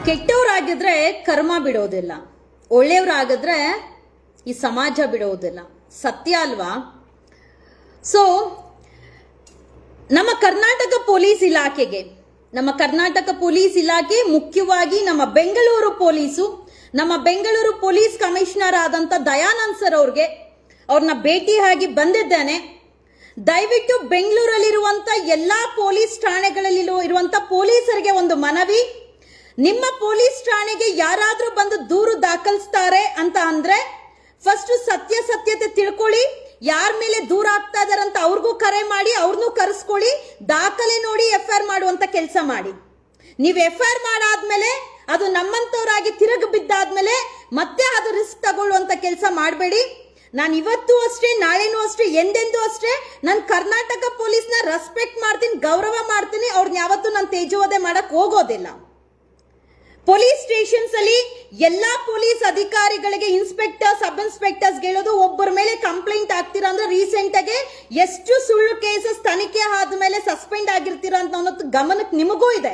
ಕೆಟ್ಟವರಾಗಿದ್ರೆ ಕರ್ಮ ಬಿಡೋದಿಲ್ಲ, ಒಳ್ಳೆಯವರಾಗಿದ್ರೆ ಈ ಸಮಾಜ ಬಿಡೋದಿಲ್ಲ. ಸತ್ಯ ಅಲ್ವಾ? ಸೊ ನಮ್ಮ ಕರ್ನಾಟಕ ಪೊಲೀಸ್ ಇಲಾಖೆ ಮುಖ್ಯವಾಗಿ ನಮ್ಮ ಬೆಂಗಳೂರು ಪೊಲೀಸ್ ಕಮಿಷನರ್ ಆದಂತ ದಯಾನಂದ್ ಸರ್ ಅವ್ರನ್ನ ಭೇಟಿಯಾಗಿ ಬಂದಿದ್ದೇನೆ. ದಯವಿಟ್ಟು ಬೆಂಗಳೂರಲ್ಲಿರುವಂತ ಎಲ್ಲಾ ಪೊಲೀಸ್ ಠಾಣೆಗಳಲ್ಲಿ ಇರುವಂತ ಪೊಲೀಸರಿಗೆ ಒಂದು ಮನವಿ, ನಿಮ್ಮ ಪೊಲೀಸ್ ಠಾಣೆಗೆ ಯಾರಾದ್ರೂ ಬಂದು ದೂರು ದಾಖಲಿಸ್ತಾರೆ ಅಂತ ಅಂದ್ರೆ ಫಸ್ಟ್ ಸತ್ಯತೆ ತಿಳ್ಕೊಳ್ಳಿ. ಯಾರ ಮೇಲೆ ದೂರ ಆಗ್ತಾ ಇದಾರೆ ಅಂತ ಅವ್ರಿಗೂ ಕರೆ ಮಾಡಿ, ಅವ್ರನ್ನೂ ಕರೆಸ್ಕೊಳ್ಳಿ, ದಾಖಲೆ ನೋಡಿ FIR ಮಾಡುವಂತ ಕೆಲಸ ಮಾಡಿ. ನೀವು FIR ಮಾಡಾದ್ಮೇಲೆ ಅದು ನಮ್ಮಂತವರಾಗಿ ತಿರುಗಿ ಬಿದ್ದಾದ್ಮೇಲೆ ಮತ್ತೆ ಅದು ರಿಸ್ಕ್ ತಗೊಳ್ಳುವಂತ ಕೆಲಸ ಮಾಡಬೇಡಿ. ನಾನು ಇವತ್ತು ಅಷ್ಟೇ, ನಾಳೆನೂ ಅಷ್ಟೇ, ಎಂದೆಂದೂ ಅಷ್ಟೇ ನಾನು ಕರ್ನಾಟಕ ಪೊಲೀಸ್ನ ರೆಸ್ಪೆಕ್ಟ್ ಮಾಡ್ತೀನಿ, ಗೌರವ ಮಾಡ್ತೀನಿ. ಅವ್ರನ್ನ ಯಾವತ್ತೂ ನಾನು ತೇಜೋವಧೆ ಮಾಡಕ್ ಹೋಗೋದಿಲ್ಲ. ಪೊಲೀಸ್ ಸ್ಟೇಷನ್ಸ್ ಅಲ್ಲಿ ಎಲ್ಲಾ ಪೊಲೀಸ್ ಅಧಿಕಾರಿಗಳಿಗೆ, ಇನ್ಸ್ಪೆಕ್ಟರ್, ಸಬ್ ಇನ್ಸ್ಪೆಕ್ಟರ್ಸ್ ಹೇಳೋದು, ಒಬ್ಬರ ಮೇಲೆ ಕಂಪ್ಲೇಂಟ್ ಆಗ್ತೀರಾ ಅಂದ್ರೆ ರೀಸೆಂಟ್ ಆಗಿ ಎಷ್ಟು ಸುಳ್ಳು ಕೇಸಸ್ ತನಿಖೆ ಆದ್ಮೇಲೆ ಸಸ್ಪೆಂಡ್ ಆಗಿರ್ತೀರಾ ಅಂತ ಅನ್ನೋದು ಗಮನಕ್ಕೆ ನಿಮಗೂ ಇದೆ.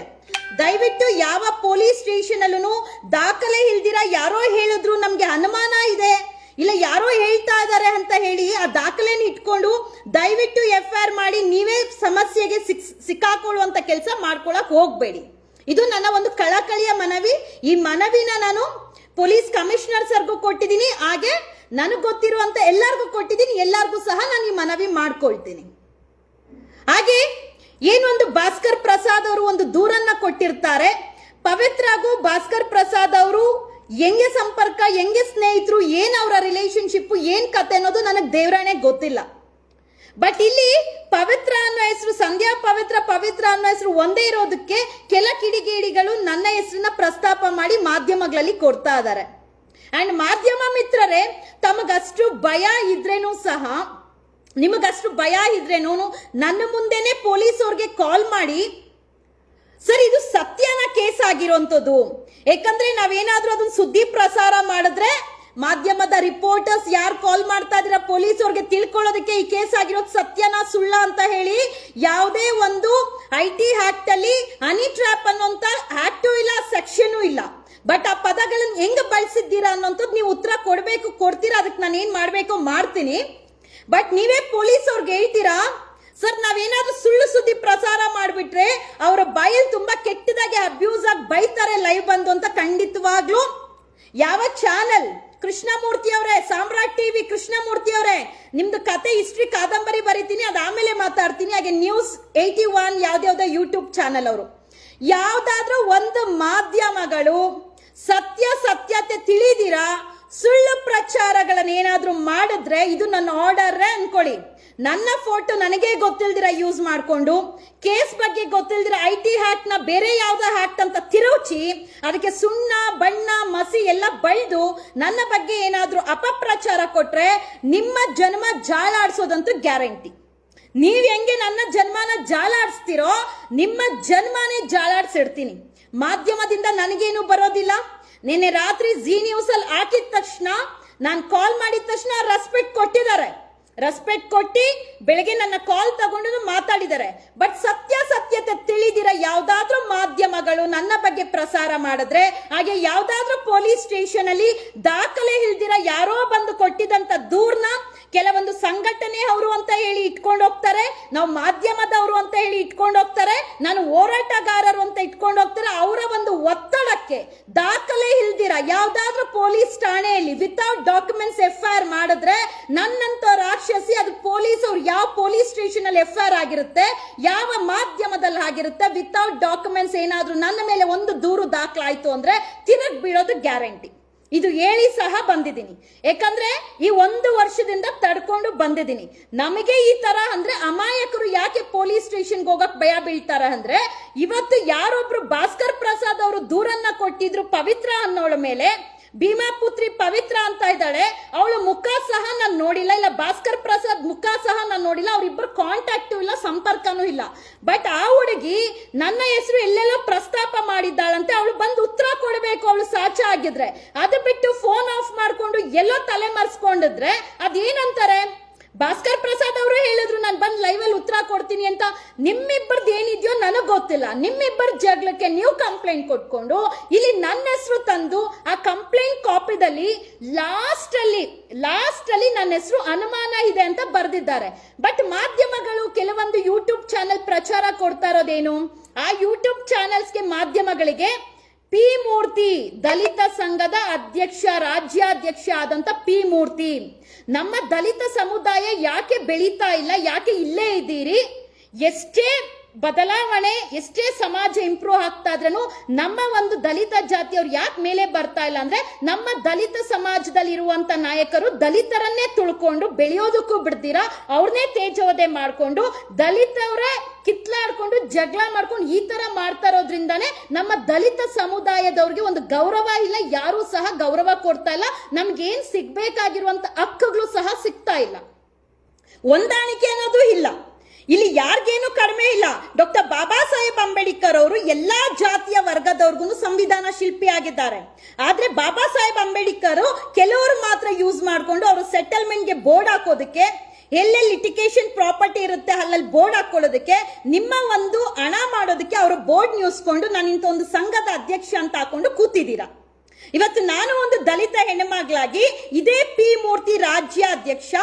ದಯವಿಟ್ಟು ಯಾವ ಪೊಲೀಸ್ ಸ್ಟೇಷನ್ ಅಲ್ಲೂ ದಾಖಲೆ ಇಲ್ದಿರಾ ಯಾರೋ ಹೇಳಿದ್ರು ನಮ್ಗೆ ಅನುಮಾನ ಇದೆ, ಇಲ್ಲ ಯಾರೋ ಹೇಳ್ತಾ ಇದಾರೆ ಅಂತ ಹೇಳಿ ಆ ದಾಖಲೆನ ಇಟ್ಕೊಂಡು ದಯವಿಟ್ಟು FIR ಮಾಡಿ ನೀವೇ ಸಮಸ್ಯೆಗೆ ಸಿಕ್ಕಾಕೊಳ್ಳುವಂತ ಕೆಲಸ ಮಾಡ್ಕೊಳಕ್ ಹೋಗ್ಬೇಡಿ. ಇದು ನನ್ನ ಒಂದು ಕಳಕಳಿಯ ಮನವಿ. ಈ ಮನವಿನ ನಾನು ಪೊಲೀಸ್ ಕಮಿಷನರ್ ಸರ್ಗೂ ಕೊಟ್ಟಿದ್ದೀನಿ, ಹಾಗೆ ನನಗೆ ಗೊತ್ತಿರುವಂತ ಎಲ್ಲರಿಗೂ ಕೊಟ್ಟಿದ್ದೀನಿ. ಎಲ್ಲರಿಗೂ ಸಹ ನಾನು ಈ ಮನವಿ ಮಾಡ್ಕೊಳ್ತೀನಿ. ಹಾಗೆ ಏನೊಂದು ಭಾಸ್ಕರ್ ಪ್ರಸಾದ್ ಅವರು ಒಂದು ದೂರನ್ನ ಕೊಟ್ಟಿರ್ತಾರೆ. ಪವಿತ್ರಾಗೂ ಭಾಸ್ಕರ್ ಪ್ರಸಾದ್ ಅವರು ಹೆಂಗೆ ಸಂಪರ್ಕ, ಹೆಂಗೆ ಸ್ನೇಹಿತರು, ಏನ್ ಅವರ ರಿಲೇಶನ್ಶಿಪ್, ಏನ್ ಕತೆ ಅನ್ನೋದು ನನಗೆ ದೇವರಾಣೆ ಗೊತ್ತಿಲ್ಲ. ಬಟ್ ಇಲ್ಲಿ ಪವಿತ್ರ ಅನ್ನೋ ಹೆಸರು, ಸಂಧ್ಯಾ ಪವಿತ್ರ ಅನ್ನೋ ಹೆಸರು ಒಂದೇ ಇರೋದಕ್ಕೆ ಕೆಲ ಕಿಡಿಗೇಡಿಗಳು ನನ್ನ ಹೆಸರನ್ನ ಪ್ರಸ್ತಾಪ ಮಾಡಿ ಮಾಧ್ಯಮಗಳಲ್ಲಿ ಕೊಡ್ತಾ ಇದ್ದಾರೆ. ಅಂಡ್ ಮಾಧ್ಯಮ ಮಿತ್ರರೇ, ತಮಗಷ್ಟು ಭಯ ಇದ್ರೇನು ಸಹ, ನಿಮಗಷ್ಟು ಭಯ ಇದ್ರೇನು ನನ್ನ ಮುಂದೆನೆ ಪೊಲೀಸ್ ಅವ್ರಿಗೆ ಕಾಲ್ ಮಾಡಿ, ಸರ್ ಇದು ಸತ್ಯನ ಕೇಸ್ ಆಗಿರೋಂಥದ್ದು, ಯಾಕಂದ್ರೆ ನಾವೇನಾದ್ರೂ ಅದನ್ನ ಸುದ್ದಿ ಪ್ರಸಾರ ಮಾಡಿದ್ರೆ ಮಾಧ್ಯಮದ ರಿಪೋರ್ಟರ್ಸ್ ಯಾರು ಕಾಲ್ ಮಾಡ್ತಾ ಇದ್ದೀರಾ ಪೊಲೀಸ್ ಅವ್ರಿಗೆ ತಿಳ್ಕೊಳ್ಳೋದಕ್ಕೆ ಈ ಕೇಸ್ ಆಗಿರೋದು ಸತ್ಯನ ಸುಳ್ಳ ಅಂತ ಹೇಳಿ, ಯಾವುದೇ ಒಂದು IT ಆಕ್ಟ್ ಅಲ್ಲಿ ಹನಿ ಟ್ರ್ಯಾಪ್ ಅನ್ನೋಂತ ಆಕ್ಟು ಇಲ್ಲ, ಸೆಕ್ಷನ್ ಇಲ್ಲ. ಬಟ್ ಆ ಪದಗಳನ್ನ ಹೆಂಗ್ ಬಳಸಿದ್ದೀರಾ ಅನ್ನೋಂಥದ್ದು ನೀವು ಉತ್ತರ ಕೊಡ್ತೀರಾ. ಅದಕ್ಕೆ ನಾನು ಏನ್ ಮಾಡ್ಬೇಕೋ ಮಾಡ್ತೀನಿ. ಬಟ್ ನೀವೇ ಪೊಲೀಸ್ ಅವ್ರಿಗೆ ಹೇಳ್ತೀರಾ, ಸರ್ ನಾವೇನಾದ್ರೂ ಸುಳ್ಳು ಸುದ್ದಿ ಪ್ರಸಾರ ಮಾಡ್ಬಿಟ್ರೆ ಅವರ ಬಾಯಲ್ಲಿ ತುಂಬಾ ಕೆಟ್ಟದಾಗಿ ಅಬ್ಯೂಸ್ ಆಗಿ ಬೈತಾರೆ ಲೈವ್ ಬಂದು ಅಂತ. ಖಂಡಿತವಾಗ್ಲೂ ಯಾವ ಚಾನೆಲ್, ಕೃಷ್ಣಮೂರ್ತಿ ಅವರೇ, ಸಾಮ್ರಾಟ್ TV ಕೃಷ್ಣಮೂರ್ತಿ ಅವರೇ, ನಿಮ್ದು ಕತೆ ಹಿಸ್ಟ್ರಿ ಕಾದಂಬರಿ ಬರೀತೀನಿ, ಅದಾದ್ಮೇಲೆ ಮಾತಾಡ್ತೀನಿ. ಹಾಗೆ News 81 ಯಾವ್ದಾವ್ದೋ ಯೂಟ್ಯೂಬ್ ಚಾನೆಲ್ ಅವರು, ಯಾವ್ದಾದ್ರೂ ಒಂದು ಮಾಧ್ಯಮಗಳು ಸತ್ಯತೆ ತಿಳಿದಿರಾ ಸುಳ್ಳು ಪ್ರಚಾರಗಳನ್ನ ಏನಾದ್ರೂ ಮಾಡಿದ್ರೆ ಇದು ನನ್ನ ಆರ್ಡರ್ ಅನ್ಕೊಳ್ಳಿ. ನನ್ನ ಫೋಟೋ ನನಗೆ ಗೊತ್ತಿಲ್ದಿರ ಯೂಸ್ ಮಾಡ್ಕೊಂಡು, ಕೇಸ್ ಬಗ್ಗೆ ಗೊತ್ತಿಲ್ದಿರ IT ಹ್ಯಾಕ್ಟ್ ನ ಬೇರೆ ಯಾವ್ದೋ ಹ್ಯಾಕ್ಟ್ ಅಂತ ತಿರುಚಿ ಅದಕ್ಕೆ ಸುಣ್ಣ ಬಣ್ಣ ಮಸಿ ಎಲ್ಲ ಬಳ್ದು ನನ್ನ ಬಗ್ಗೆ ಏನಾದ್ರೂ ಅಪಪ್ರಚಾರ ಕೊಟ್ರೆ ನಿಮ್ಮ ಜನ್ಮ ಜಾಲಾಡ್ಸೋದಂತೂ ಗ್ಯಾರಂಟಿ. ನೀವ್ ಹೆಂಗೆ ನನ್ನ ಜನ್ಮನ ಜಾಲಾಡ್ಸ್ತಿರೋ ನಿಮ್ಮ ಜನ್ಮನೇ ಜಾಲಾಡ್ಸಿಡ್ತೀನಿ. ಮಾಧ್ಯಮದಿಂದ ನನಗೇನು ಬರೋದಿಲ್ಲ. ನಿನ್ನೆ ರಾತ್ರಿ ಜಿ ನ್ಯೂಸ್ ಅಲ್ಲಿ ಹಾಕಿದ ತಕ್ಷಣ, ನಾನು ಕಾಲ್ ಮಾಡಿದ ತಕ್ಷಣ ರೆಸ್ಪೆಕ್ಟ್ ಕೊಟ್ಟಿದ್ದಾರೆ. ರೆಸ್ಪೆಕ್ಟ್ ಕೊಟ್ಟಿ ಬೆಳಗ್ಗೆ ನನ್ನ ಕಾಲ್ ತಗೊಂಡು ಮಾತಾಡಿದ್ದಾರೆ. ಬಟ್ ಸತ್ಯತೆ ತಿಳಿದಿರ ಯಾವ್ದಾದ್ರೂ ಮಾಧ್ಯಮಗಳು ನನ್ನ ಬಗ್ಗೆ ಪ್ರಸಾರ ಮಾಡಿದ್ರೆ, ಹಾಗೆ ಯಾವ್ದಾದ್ರೂ ಪೊಲೀಸ್ ಸ್ಟೇಷನ್ ಅಲ್ಲಿ ದಾಖಲೆ ಇಲ್ದಿರ ಯಾರೋ ಬಂದು ಕೊಟ್ಟಿದಂತ ದೂರ್ನ ಕೆಲವೊಂದು ಸಂಘಟನೆ ಅವರು ಅಂತ ಹೇಳಿ ಇಟ್ಕೊಂಡು ಹೋಗ್ತಾರೆ, ನಾವು ಮಾಧ್ಯಮದವರು ಅಂತ ಹೇಳಿ ಇಟ್ಕೊಂಡು ಹೋಗ್ತಾರೆ, ನಾನು ಹೋರಾಟಗಾರರು ಅಂತ ಇಟ್ಕೊಂಡು ಹೋಗ್ತಾರೆ. ಅವರ ಒಂದು ಒತ್ತಡಕ್ಕೆ ದಾಖಲೆ ಇಲ್ದಿರ ಯಾವ್ದಾದ್ರೂ ಪೊಲೀಸ್ ಠಾಣೆಯಲ್ಲಿ ವಿತೌಟ್ ಡಾಕ್ಯುಮೆಂಟ್ಸ್ FIR ಮಾಡಿದ್ರೆ ನನ್ನಂತ ರಾಕ್ಷಸಿ, ಅದು ಪೊಲೀಸ್ ಅವ್ರು ಯಾವ ಪೊಲೀಸ್ ಸ್ಟೇಷನ್ ಅಲ್ಲಿ FIR ಆಗಿರುತ್ತೆ, ಯಾವ ಮಾಧ್ಯಮದಲ್ಲಿ ಆಗಿರುತ್ತೆ, ವಿತೌಟ್ ಡಾಕ್ಯುಮೆಂಟ್ಸ್ ಏನಾದ್ರೂ ನನ್ನ ಮೇಲೆ ಒಂದು ದೂರು ದಾಖಲಾಯ್ತು ಅಂದ್ರೆ ತಿರುಗಿ ಬೀಳೋದು ಗ್ಯಾರಂಟಿ. ಇದು ಹೇಳಿ ಸಹ ಬಂದಿದ್ದೀನಿ. ಯಾಕಂದ್ರೆ ಈ 1 ವರ್ಷದಿಂದ ತಡ್ಕೊಂಡು ಬಂದಿದ್ದೀನಿ. ನಮಗೆ ಈ ತರ ಅಂದ್ರೆ ಅಮಾಯಕರು ಯಾಕೆ ಪೊಲೀಸ್ ಸ್ಟೇಷನ್ಗೆ ಹೋಗಕ್ ಭಯ ಬೀಳ್ತಾರ ಅಂದ್ರೆ, ಇವತ್ತು ಯಾರೊಬ್ರು ಭಾಸ್ಕರ್ ಪ್ರಸಾದ್ ಅವರು ದೂರನ್ನ ಕೊಟ್ಟಿದ್ರು ಪವಿತ್ರ ಅನ್ನೋಳ ಮೇಲೆ. ಭೀಮಾ ಪುತ್ರಿ ಪವಿತ್ರ ಅಂತ ಇದ್ದಾಳೆ, ಅವಳ ಮುಖ ಸಹ ನಾನು ನೋಡಿಲ್ಲ, ಇಲ್ಲ ಭಾಸ್ಕರ್ ಪ್ರಸಾದ್ ಮುಖ ಸಹ ನಾನು ನೋಡಿಲ್ಲ, ಅವ್ರಿಬ್ರು ಕಾಂಟ್ಯಾಕ್ಟ್ ಇಲ್ಲ, ಸಂಪರ್ಕನೂ ಇಲ್ಲ. ಬಟ್ ಆ ಹುಡುಗಿ ನನ್ನ ಹೆಸರು ಎಲ್ಲೆಲ್ಲೋ ಪ್ರಸ್ತಾಪ ಮಾಡಿದ್ದಾಳಂತೆ. ಅವಳು ಬಂದು ಉತ್ತರ ಕೊಡಬೇಕು, ಅವಳು ಸಾಚ ಆಗಿದ್ರೆ. ಅದು ಬಿಟ್ಟು ಫೋನ್ ಆಫ್ ಮಾಡ್ಕೊಂಡು ಎಲ್ಲೋ ತಲೆ ಮರೆಸ್ಕೊಂಡಿದ್ರೆ ಅದೇನಂತಾರೆ, ಭಾಸ್ಕರ್ ಪ್ರಸಾದ್ ಅವರು ಹೇಳಿದ್ರು ನಾನು ಬಂದು ಲೈವ್ ಅಲ್ಲಿ ಉತ್ತರ ಕೊಡ್ತೀನಿ ಅಂತ ನಿಮ್ಮಿಬ್ಬರದ್ದು ಏನಿದೆಯೋ ನನಗೆ ಗೊತ್ತಿಲ್ಲ. ನಿಮ್ಮಿಬ್ಬರ ಜಗಳಕ್ಕೆ ನೀವು ಕಂಪ್ಲೇಂಟ್ ಕೊಟ್ಕೊಂಡು ಇಲ್ಲಿ ನನ್ನ ಹೆಸರು ತಂದು ಆ ಕಂಪ್ಲೇಂಟ್ ಕಾಪಿದಲ್ಲಿ ಲಾಸ್ಟ್ ಅಲ್ಲಿ ನನ್ನ ಹೆಸರು ಅನುಮಾನ ಇದೆ ಅಂತ ಬರೆದಿದ್ದಾರೆ. ಬಟ್ ಮಾಧ್ಯಮಗಳು ಕೆಲವೊಂದು ಯೂಟ್ಯೂಬ್ ಚಾನೆಲ್ ಪ್ರಚಾರ ಕೊಡ್ತಾ ಇರೋದೇನು, ಆ ಯೂಟ್ಯೂಬ್ ಚಾನೆಲ್ಸ್ಗೆ ಮಾಧ್ಯಮಗಳಿಗೆ ಪಿ ಮೂರ್ತಿ ದಲಿತ ಸಂಘದ ಅಧ್ಯಕ್ಷ ರಾಜ್ಯಾಧ್ಯಕ್ಷ ಆದಂತ ಪಿ ಮೂರ್ತಿ, ನಮ್ಮ ದಲಿತ ಸಮುದಾಯ ಯಾಕೆ ಬೆಳೀತಾ ಇಲ್ಲ, ಯಾಕೆ ಇಲ್ಲೇ ಇದ್ದೀರಿ, ಎಷ್ಟೇ ಬದಲಾವಣೆ ಎಷ್ಟೇ ಸಮಾಜ ಇಂಪ್ರೂವ್ ಆಗ್ತಾ ಇದ್ರೂ ನಮ್ಮ ಒಂದು ದಲಿತ ಜಾತಿಯವ್ರು ಯಾಕೆ ಮೇಲೆ ಬರ್ತಾ ಇಲ್ಲ ಅಂದ್ರೆ ನಮ್ಮ ದಲಿತ ಸಮಾಜದಲ್ಲಿ ಇರುವಂತ ನಾಯಕರು ದಲಿತರನ್ನೇ ತುಳ್ಕೊಂಡು ಬೆಳೆಯೋದಕ್ಕೂ ಬಿಡ್ತೀರಾ, ಅವ್ರನ್ನೇ ತೇಜೋವಧೆ ಮಾಡ್ಕೊಂಡು ದಲಿತವರೇ ಕಿತ್ಲಾಡ್ಕೊಂಡು ಜಗಳ ಮಾಡ್ಕೊಂಡು ಈ ತರ ಮಾಡ್ತಾ ಇರೋದ್ರಿಂದಾನೇ ನಮ್ಮ ದಲಿತ ಸಮುದಾಯದವ್ರಿಗೆ ಒಂದು ಗೌರವ ಇಲ್ಲ, ಯಾರು ಸಹ ಗೌರವ ಕೊಡ್ತಾ ಇಲ್ಲ, ನಮ್ಗೇನ್ ಸಿಗ್ಬೇಕಾಗಿರುವಂತ ಹಕ್ಕುಗಳು ಸಹ ಸಿಗ್ತಾ ಇಲ್ಲ, ಹೊಂದಾಣಿಕೆ ಅನ್ನೋದು ಇಲ್ಲ. ಇಲ್ಲಿ ಯಾರಿಗೇನು ಕಡಿಮೆ ಇಲ್ಲ. ಡಾಕ್ಟರ್ ಬಾಬಾ ಸಾಹೇಬ್ ಅಂಬೇಡ್ಕರ್ ಅವರು ಎಲ್ಲಾ ಜಾತಿಯ ವರ್ಗದವ್ರಿಗೂ ಸಂವಿಧಾನ ಶಿಲ್ಪಿ ಆಗಿದ್ದಾರೆ. ಆದ್ರೆ ಬಾಬಾ ಸಾಹೇಬ್ ಅಂಬೇಡ್ಕರ್ ಕೆಲವರು ಮಾತ್ರ ಯೂಸ್ ಮಾಡ್ಕೊಂಡು ಅವರು ಸೆಟಲ್ಮೆಂಟ್ಗೆ ಬೋರ್ಡ್ ಹಾಕೋದಕ್ಕೆ, ಎಲ್ಲೆಲ್ಲಿ ಲಿಟಿಗೇಷನ್ ಪ್ರಾಪರ್ಟಿ ಇರುತ್ತೆ ಅಲ್ಲಲ್ಲಿ ಬೋರ್ಡ್ ಹಾಕೊಳ್ಳೋದಕ್ಕೆ, ನಿಮ್ಮ ಒಂದು ಹಣ ಮಾಡೋದಕ್ಕೆ ಅವರು ಬೋರ್ಡ್ ನ್ಯೂಸ್ಕೊಂಡು ನಾನು ಇಂಥ ಒಂದು ಸಂಘದ ಅಧ್ಯಕ್ಷ ಅಂತ ಹಾಕೊಂಡು ಕೂತಿದ್ದೀರಾ. ಇವತ್ತು ನಾನು ಒಂದು ದಲಿತ ಹೆಣ್ಣುಮಗಳಾಗಿ ಇದೇ ಪಿ ಮೂರ್ತಿ ರಾಜ್ಯಾಧ್ಯಕ್ಷ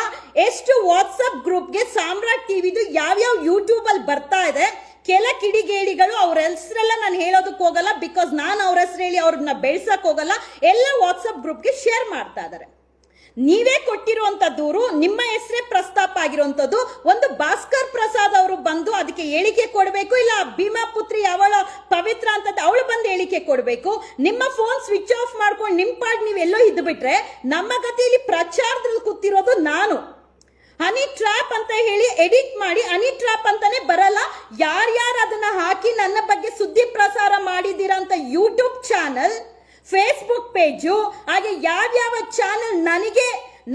ಎಷ್ಟು ವಾಟ್ಸಪ್ ಗ್ರೂಪ್ಗೆ ಸಾಮ್ರಾಟ್ ಟಿವಿದು ಯಾವ್ಯಾವ ಯೂಟ್ಯೂಬ್ ಅಲ್ಲಿ ಬರ್ತಾ ಇದೆ, ಕೆಲ ಕಿಡಿಗೇಡಿಗಳು ಅವ್ರ ಹೆಸರೆಲ್ಲ ನಾನು ಹೇಳೋದಕ್ಕೆ ಹೋಗಲ್ಲ, ಬಿಕಾಸ್ ನಾನು ಅವ್ರ ಹೆಸರು ಹೇಳಿ ಅವ್ರನ್ನ ಬೆಳ್ಸಕ್ ಹೋಗಲ್ಲ, ಎಲ್ಲ ವಾಟ್ಸಪ್ ಗ್ರೂಪ್ಗೆ ಶೇರ್ ಮಾಡ್ತಾ ಇದಾರೆ. ನೀವೇ ಕೊಟ್ಟಿರುವಂತ ದೂರು, ನಿಮ್ಮ ಹೆಸರೇ ಪ್ರಸ್ತಾಪ ಆಗಿರುವಂತದ್ದು. ಒಂದು ಭಾಸ್ಕರ್ ಪ್ರಸಾದ್ ಅವರು ಬಂದು ಅದಕ್ಕೆ ಹೇಳಿಕೆ ಕೊಡಬೇಕು, ಇಲ್ಲ ಭೀಮಾ ಪುತ್ರಿ ಅವಳ ಪವಿತ್ರ ಅಂತ ಅವಳು ಬಂದು ಹೇಳಿಕೆ ಕೊಡಬೇಕು. ನಿಮ್ಮ ಫೋನ್ ಸ್ವಿಚ್ ಆಫ್ ಮಾಡ್ಕೊಂಡು ನಿಮ್ ಪಾಡ್ ನೀವೆಲ್ಲೋ ಇದ್ದು ಬಿಟ್ರೆ ನಮ್ಮ ಗತಿಯಲ್ಲಿ ಪ್ರಚಾರದಲ್ಲಿ ಕೂತಿರೋದು ನಾನು. ಹನಿ ಟ್ರ್ಯಾಪ್ ಅಂತ ಹೇಳಿ ಎಡಿಟ್ ಮಾಡಿ ಹನಿ ಟ್ರ್ಯಾಪ್ ಅಂತಾನೆ ಬರಲ್ಲ, ಯಾರ್ಯಾರು ಅದನ್ನ ಹಾಕಿ ನನ್ನ ಬಗ್ಗೆ ಸುದ್ದಿ ಪ್ರಸಾರ ಮಾಡಿದ್ದೀರಾ ಅಂತ ಯೂಟ್ಯೂಬ್ ಚಾನಲ್, ಫೇಸ್ಬುಕ್ ಪೇಜು, ಹಾಗೆ ಯಾವ್ಯಾವ ಚಾನೆಲ್ ನನಗೆ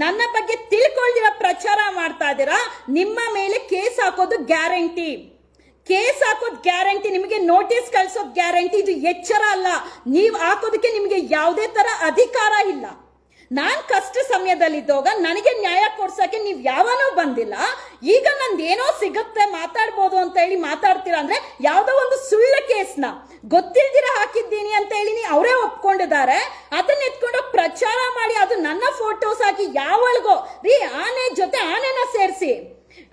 ನನ್ನ ಬಗ್ಗೆ ತಿಳ್ಕೊಳ್ದಿರೋ ಪ್ರಚಾರ ಮಾಡ್ತಾ ಇದ್ದೀರಾ, ನಿಮ್ಮ ಮೇಲೆ ಕೇಸ್ ಹಾಕೋದು ಗ್ಯಾರಂಟಿ. ಕೇಸ್ ಹಾಕೋದು ಗ್ಯಾರಂಟಿ, ನಿಮಗೆ ನೋಟಿಸ್ ಕಳ್ಸೋದು ಗ್ಯಾರಂಟಿ. ಇದು ಎಚ್ಚರ ಅಲ್ಲ, ನೀವು ಹಾಕೋದಕ್ಕೆ ನಿಮಗೆ ಯಾವುದೇ ತರ ಅಧಿಕಾರ ಇಲ್ಲ. ನಾನ್ ಕಷ್ಟ ಸಮಯದಲ್ಲಿದ್ದಾಗ ನನಗೆ ನ್ಯಾಯ ಕೊಡ್ಸಕ್ಕೆ ನೀವ್ ಯಾವನೂ ಬಂದಿಲ್ಲ. ಈಗ ನಂದೇನೋ ಸಿಗುತ್ತೆ ಮಾತಾಡ್ಬೋದು ಅಂತ ಹೇಳಿ ಮಾತಾಡ್ತೀರಾ ಅಂದ್ರೆ ಯಾವ್ದೋ ಒಂದು ಸುಳ್ಳು ಕೇಸ್ನ ಗೊತ್ತಿಲ್ದಿರ ಹಾಕಿದ್ದೀನಿ ಅಂತ ಹೇಳಿ ಅವರೇ ಒಪ್ಕೊಂಡಿದ್ದಾರೆ. ಅದನ್ನ ಎತ್ಕೊಂಡು ಪ್ರಚಾರ ಮಾಡಿ ಅದು ನನ್ನ ಫೋಟೋಸ್ ಹಾಕಿ ಯಾವಳಿಗೋ ರೀ ಆನೆ ಜೊತೆ ಆನೆನ ಸೇರಿಸಿ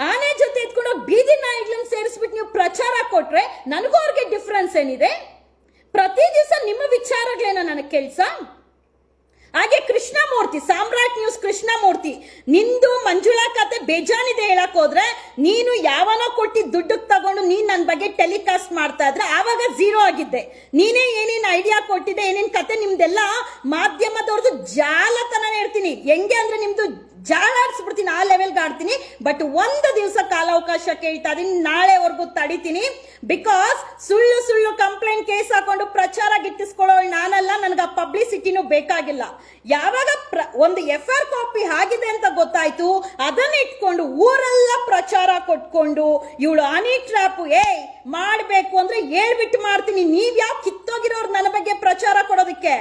ಆನೆ ಜೊತೆ ಎತ್ಕೊಂಡು ಬೀದಿ ನಾಯಿಗಳನ್ನ ಸೇರಿಸ್ಬಿಟ್ಟು ನೀವು ಪ್ರಚಾರ ಕೊಟ್ರೆ ನನಗೂ ಅವ್ರಿಗೆ ಡಿಫ್ರೆನ್ಸ್ ಏನಿದೆ? ಪ್ರತಿ ದಿವಸ ನಿಮ್ಮ ವಿಚಾರಗಳೇನ ನನಗೆ ಕೆಲ್ಸ? ಹಾಗೆ ಕೃಷ್ಣಮೂರ್ತಿ, ಸಾಮ್ರಾಟ್ ನ್ಯೂಸ್ ಕೃಷ್ಣಮೂರ್ತಿ, ನಿಂದು ಮಂಜುಳಾ ಕತೆ ಬೇಜಾನಿದೆ ಹೇಳಕ್ ಹೋದ್ರೆ, ನೀನು ಯಾವನೋ ಕೊಟ್ಟಿದ್ದ ದುಡ್ಡಕ್ಕೆ ತಗೊಂಡು ನೀನ್ ನನ್ನ ಬಗ್ಗೆ ಟೆಲಿಕಾಸ್ಟ್ ಮಾಡ್ತಾ ಇದ್ರೆ ಆವಾಗ ಝೀರೋ ಆಗಿದ್ದೆ. ನೀನೇ ಏನೇನ್ ಐಡಿಯಾ ಕೊಟ್ಟಿದ್ದೆ, ಏನೇನ್ ಕತೆ, ನಿಮ್ದೆಲ್ಲ ಮಾಧ್ಯಮದವ್ರದ್ದು ಜಾಲತನ ಹೇಳ್ತೀನಿ. ಹೆಂಗೆ ಅಂದ್ರೆ ನಿಮ್ದು ಜಾಲಾಡ್ಸ್ಬಿಡ್ತೀನಿ, ಆ ಲೆವೆಲ್ಗೆ ಆಡ್ತೀನಿ. ಬಟ್ ಒಂದು ದಿವಸ ಕಾಲಾವಕಾಶ ಕೇಳ್ತಾ ಇದೀನಿ, ನಾಳೆವರೆಗೂ ತಡಿತೀನಿ. ಬಿಕಾಸ್ ಸುಳ್ಳು ಸುಳ್ಳು ಕಂಪ್ಲೇಂಟ್ ಕೇಸ್ ಹಾಕೊಂಡು ಪ್ರಚಾರ ಗಿಟ್ಟಿಸ್ಕೊಳ್ಳೋಳು ನಾನಲ್ಲ, ನನಗೆ ಆ ಪಬ್ಲಿಸಿಟಿನೂ ಬೇಕಾಗಿಲ್ಲ. ಯಾವಾಗ ಒಂದು FR ಕಾಪಿ ಆಗಿದೆ ಅಂತ ಗೊತ್ತಾಯ್ತು, ಅದನ್ನ ಇಟ್ಕೊಂಡು ಊರೆಲ್ಲ ಪ್ರಚಾರ ಕೊಟ್ಕೊಂಡು ಇವಳು ಹನಿ ಟ್ರ್ಯಾಪ್ ಮಾಡ್ಬೇಕು ಅಂದ್ರೆ ಹೇಳ್ಬಿಟ್ಟು ಮಾಡ್ತೀನಿ. ನೀವ್ ಯಾವ ಕಿತ್ತೋಗಿರೋರು ನನ್ನ ಬಗ್ಗೆ ಪ್ರಚಾರ ಕೊಡೋದಕ್ಕೆ?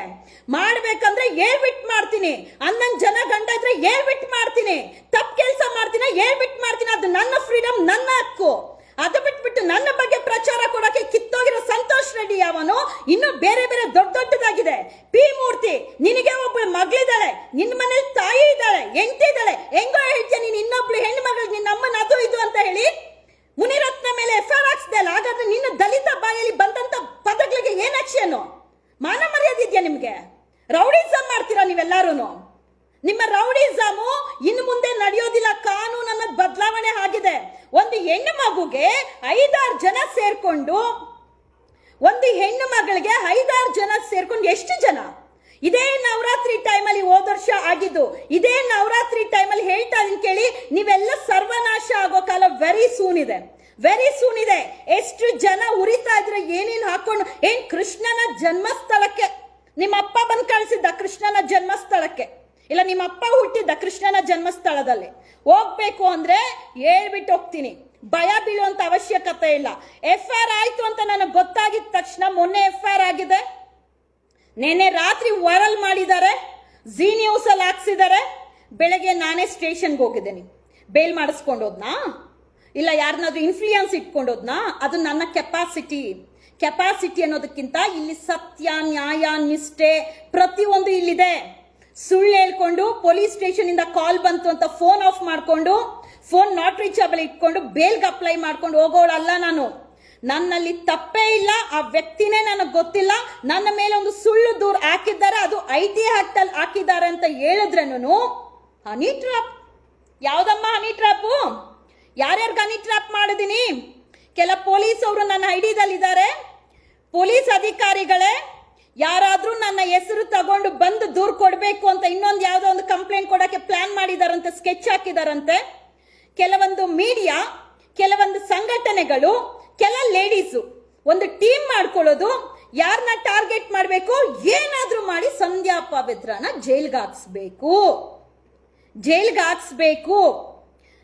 ಮಾಡ್ಬೇಕಂದ್ರೆ ಹೇಳ್ಬಿಟ್ಟು ಮಾಡ್ತೀನಿ. ಅನ್ನನ್ ಜನ ಗಂಡ ಇದ್ರೆ ಹೇಳ್ಬಿಟ್ಟು ಮಾಡ್ತೀನಿ. ತಪ್ಪು ಕೆಲಸ ಮಾಡ್ತೀನಿ ಹೇಳ್ಬಿಟ್ಟು ಮಾಡ್ತೀನಿ. ಅದು ನನ್ನ ಫ್ರೀಡಮ್, ನನ್ನ ಹಕ್ಕು. ಅದು ಬಿಟ್ಬಿಟ್ಟು ನನ್ನ ಬಗ್ಗೆ ಪ್ರಚಾರ ಕೊಡಕ್ಕೆ ಕಿತ್ತೋಗಿರೋ ಸಂತೋಷ್ ರೆಡ್ಡಿ ಯಾವನು? ಇನ್ನು ಬೇರೆ ಬೇರೆ ದೊಡ್ಡ ದೊಡ್ಡದಾಗಿದೆ. ಪಿ ಮೂರ್ತಿ, ನಿನಗೆ ಒಬ್ಬ ಮಗಳಿದ್ದಾಳೆ, ನಿನ್ನ ಮನೇಲಿ ತಾಯಿ ಇದ್ದಾಳೆ, ಹೆಂಡತಿ ಇದ್ದಾಳೆ, ಹೆಂಗೋ ಹೇಳ್ತೀಯ ನೀನ್ ಇನ್ನೊಬ್ಳು ಹೆಣ್ಣು ಮಗಳಿಗೆ ನಿನ್ನ ಅಮ್ಮನ ಅದು ಇದು ಅಂತ ಹೇಳಿ ಮುನಿರತ್ನ ಮೇಲೆ FR ಹಾಕ್ಸ್ದೆ ಅಲ್ಲ? ಹಾಗಾದ್ರೆ ನಿನ್ನ ದಲಿತ ಬಾಯಲ್ಲಿ ಬಂದಂತ ಪದಗಳಿಗೆ ಏನ್ ಆಕ್ಷನ್? ಮಾನ ಮರ್ಯಾದೆ ಇದೆಯಾ ನಿಮ್ಗೆ? ರೌಡಿಸಮ್ ಮಾಡ್ತೀರಾ ನೀವೆಲ್ಲಾರು. ನಿಮ್ಮ ರೌಡಿಸಮು ಇನ್ನು ಮುಂದೆ ನಡೆಯೋದಿಲ್ಲ. ಕಾನೂನು ಅನ್ನೋದು ಬದಲಾವಣೆ ಆಗಿದೆ. ಒಂದು ಹೆಣ್ಣು ಮಗುಗೆ 5-6 ಜನ ಸೇರ್ಕೊಂಡು, ಒಂದು ಹೆಣ್ಣು ಮಗಳಿಗೆ 5-6 ಜನ ಸೇರ್ಕೊಂಡು ಎಷ್ಟು ಜನ? ಇದೇ ನವರಾತ್ರಿ ಟೈಮಲ್ಲಿ ಹೋದ ವರ್ಷ ಆಗಿದ್ದು, ಇದೇ ನವರಾತ್ರಿ ಟೈಮಲ್ಲಿ ಹೇಳ್ತಾ ಇದೀನಿ ಕೇಳಿ, ನೀವೆಲ್ಲ ಸರ್ವನಾಶ ಆಗೋ ಕಾಲ ವೆರಿ ಸೂನ್ ಇದೆ, ವೆರಿ ಸೂನ್ ಇದೆ. ಎಷ್ಟು ಜನ ಉರಿತಾ ಇದ್ರೆ ಏನೇನು ಹಾಕೊಂಡು, ಏನ್ ಕೃಷ್ಣನ ಜನ್ಮಸ್ಥಳಕ್ಕೆ ನಿಮ್ಮ ಅಪ್ಪ ಬಂದು ಕಳಿಸಿದ್ದ? ಕೃಷ್ಣನ ಜನ್ಮಸ್ಥಳಕ್ಕೆ ಇಲ್ಲ, ನಿಮ್ಮ ಅಪ್ಪ ಹುಟ್ಟಿದ್ದ ಕೃಷ್ಣನ ಜನ್ಮಸ್ಥಳದಲ್ಲಿ? ಹೋಗ್ಬೇಕು ಅಂದ್ರೆ ಹೇಳ್ಬಿಟ್ಟು ಹೋಗ್ತೀನಿ, ಭಯ ಬೀಳುವಂತ ಅವಶ್ಯಕತೆ ಇಲ್ಲ. FR ಆಯ್ತು ಅಂತ ನನಗೆ ಗೊತ್ತಾಗಿದ ತಕ್ಷಣ, ಮೊನ್ನೆ FR ಆಗಿದೆ, ನೆನ್ನೆ ರಾತ್ರಿ ವೈರಲ್ ಮಾಡಿದ್ದಾರೆ, ಜಿ ನ್ಯೂಸ್ ಅಲ್ಲಿ ಹಾಕ್ಸಿದ್ದಾರೆ. ಬೆಳಗ್ಗೆ ನಾನೇ ಸ್ಟೇಷನ್ಗೆ ಹೋಗಿದ್ದೇನೆ, ಬೇಲ್ ಮಾಡಿಸ್ಕೊಂಡು ಹೋದ್ನಾ? ಇಲ್ಲ ಯಾರನ್ನಾದ್ರೂ ಇನ್ಫ್ಲೂಯೆನ್ಸ್ ಇಟ್ಕೊಂಡೋದ್ನ, ಅದು ನನ್ನ ಕೆಪಾಸಿಟಿ ಅನ್ನೋದಕ್ಕಿಂತ ಇಲ್ಲಿ ಸತ್ಯ, ನ್ಯಾಯ, ನಿಷ್ಠೆ ಪ್ರತಿಯೊಂದು ಇಲ್ಲಿದೆ. ಸುಳ್ಳು ಹೇಳ್ಕೊಂಡು ಪೊಲೀಸ್ ಸ್ಟೇಷನ್ ಇಂದ ಕಾಲ್ ಬಂತು ಅಂತ ಫೋನ್ ಆಫ್ ಮಾಡ್ಕೊಂಡು, ಫೋನ್ ನಾಟ್ ರೀಚಬಲ್ ಇಟ್ಕೊಂಡು ಬೇಲ್ಗೆ ಅಪ್ಲೈ ಮಾಡ್ಕೊಂಡು ಹೋಗೋಳಲ್ಲ ನಾನು. ನನ್ನಲ್ಲಿ ತಪ್ಪೇ ಇಲ್ಲ, ಆ ವ್ಯಕ್ತಿನೇ ನನಗೆ ಗೊತ್ತಿಲ್ಲ, ನನ್ನ ಮೇಲೆ ಒಂದು ಸುಳ್ಳು ದೂರು ಹಾಕಿದ್ದಾರೆ, ಅದು IT ಆಕ್ಟ್ ಅಲ್ಲಿ ಹಾಕಿದ್ದಾರೆ ಅಂತ ಹೇಳಿದ್ರೇನು ಹನಿ ಟ್ರಾಪ್. ಯಾವ್ದಮ್ಮ ಹನಿ ಟ್ರಾಪು? ಯಾರ್ಯಾರಿಗೆ ಹನಿ ಟ್ರಾಪ್ ಮಾಡಿದೀನಿ? ಕೆಲ ಪೊಲೀಸ್ ಅವರು ನನ್ನ ಐಡಿದಲ್ಲಿದ್ದಾರೆ. ಪೊಲೀಸ್ ಅಧಿಕಾರಿಗಳೇ, ಯಾರಾದ್ರೂ ನನ್ನ ಹೆಸರು ತಗೊಂಡು ಬಂದು ದೂರು ಕೊಡಬೇಕು ಅಂತ ಇನ್ನೊಂದು ಯಾವ್ದೋ ಒಂದು ಕಂಪ್ಲೇಂಟ್ ಕೊಡಕ್ಕೆ ಪ್ಲಾನ್ ಮಾಡಿದಾರಂತೆ, ಸ್ಕೆಚ್ ಹಾಕಿದಾರಂತೆ. ಕೆಲವೊಂದು ಮೀಡಿಯಾ, ಕೆಲವೊಂದು ಸಂಘಟನೆಗಳು, ಕೆಲ ಲೇಡೀಸು ಒಂದು ಟೀಮ್ ಮಾಡ್ಕೊಳ್ಳೋದು, ಯಾರನ್ನ ಟಾರ್ಗೆಟ್ ಮಾಡಬೇಕು, ಏನಾದ್ರೂ ಮಾಡಿ ಸಂಧ್ಯಾ ಪವಿತ್ರನ ಜೈಲ್ಗೆ ಹಾಕ್ಸ್ಬೇಕು.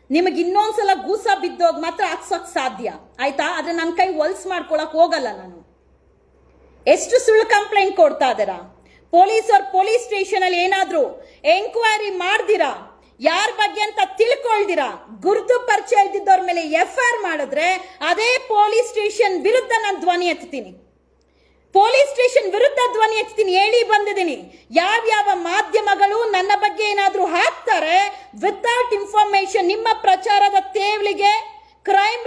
ನಿಮಗೆ ಇನ್ನೊಂದ್ಸಲ ಗೂಸ ಬಿದ್ದೋಗ್ ಮಾತ್ರ ಹಾಕ್ಸೋಕ್ ಸಾಧ್ಯ ಆಯ್ತಾ? ಆದ್ರೆ ನನ್ನ ಕೈ ಹೊಲ್ಸ್ ಮಾಡ್ಕೊಳಕ್ ಹೋಗಲ್ಲ ನಾನು. ಎಷ್ಟು ಸುಳ್ಳು ಕಂಪ್ಲೇಂಟ್ ಕೊಡ್ತಾ ಇದ್ದೀರಾ? ಪೊಲೀಸ್ ಸ್ಟೇಷನ್ ಅಲ್ಲಿ ಏನಾದ್ರೂ ಎಂಕ್ವೈರಿ ಮಾಡ್ದಿರಾ, ಯಾರ ಬಗ್ಗೆ ಅಂತ ತಿಳ್ಕೊಳ್ದಿರಾ, ಗುರುತು ಪರಿಚಯ ಇದ್ದಿದ್ದವ್ರ ಮೇಲೆ FIR ಮಾಡಿದ್ರೆ ಅದೇ ಪೊಲೀಸ್ ಸ್ಟೇಷನ್ ವಿರುದ್ಧ ನಾನು ಧ್ವನಿ ಎತ್ತೀನಿ. ಹೇಳಿ ಬಂದಿದ್ದೀನಿ. ಯಾವ್ಯಾವ ಮಾಧ್ಯಮಗಳು ನನ್ನ ಬಗ್ಗೆ ಏನಾದ್ರೂ ಹಾಕ್ತಾರೆ ವಿತೌಟ್ ಇನ್ಫಾರ್ಮೇಶನ್, ನಿಮ್ಮ ಪ್ರಚಾರದ ತೇವಲಿಗೆ ಕ್ರೈಮ್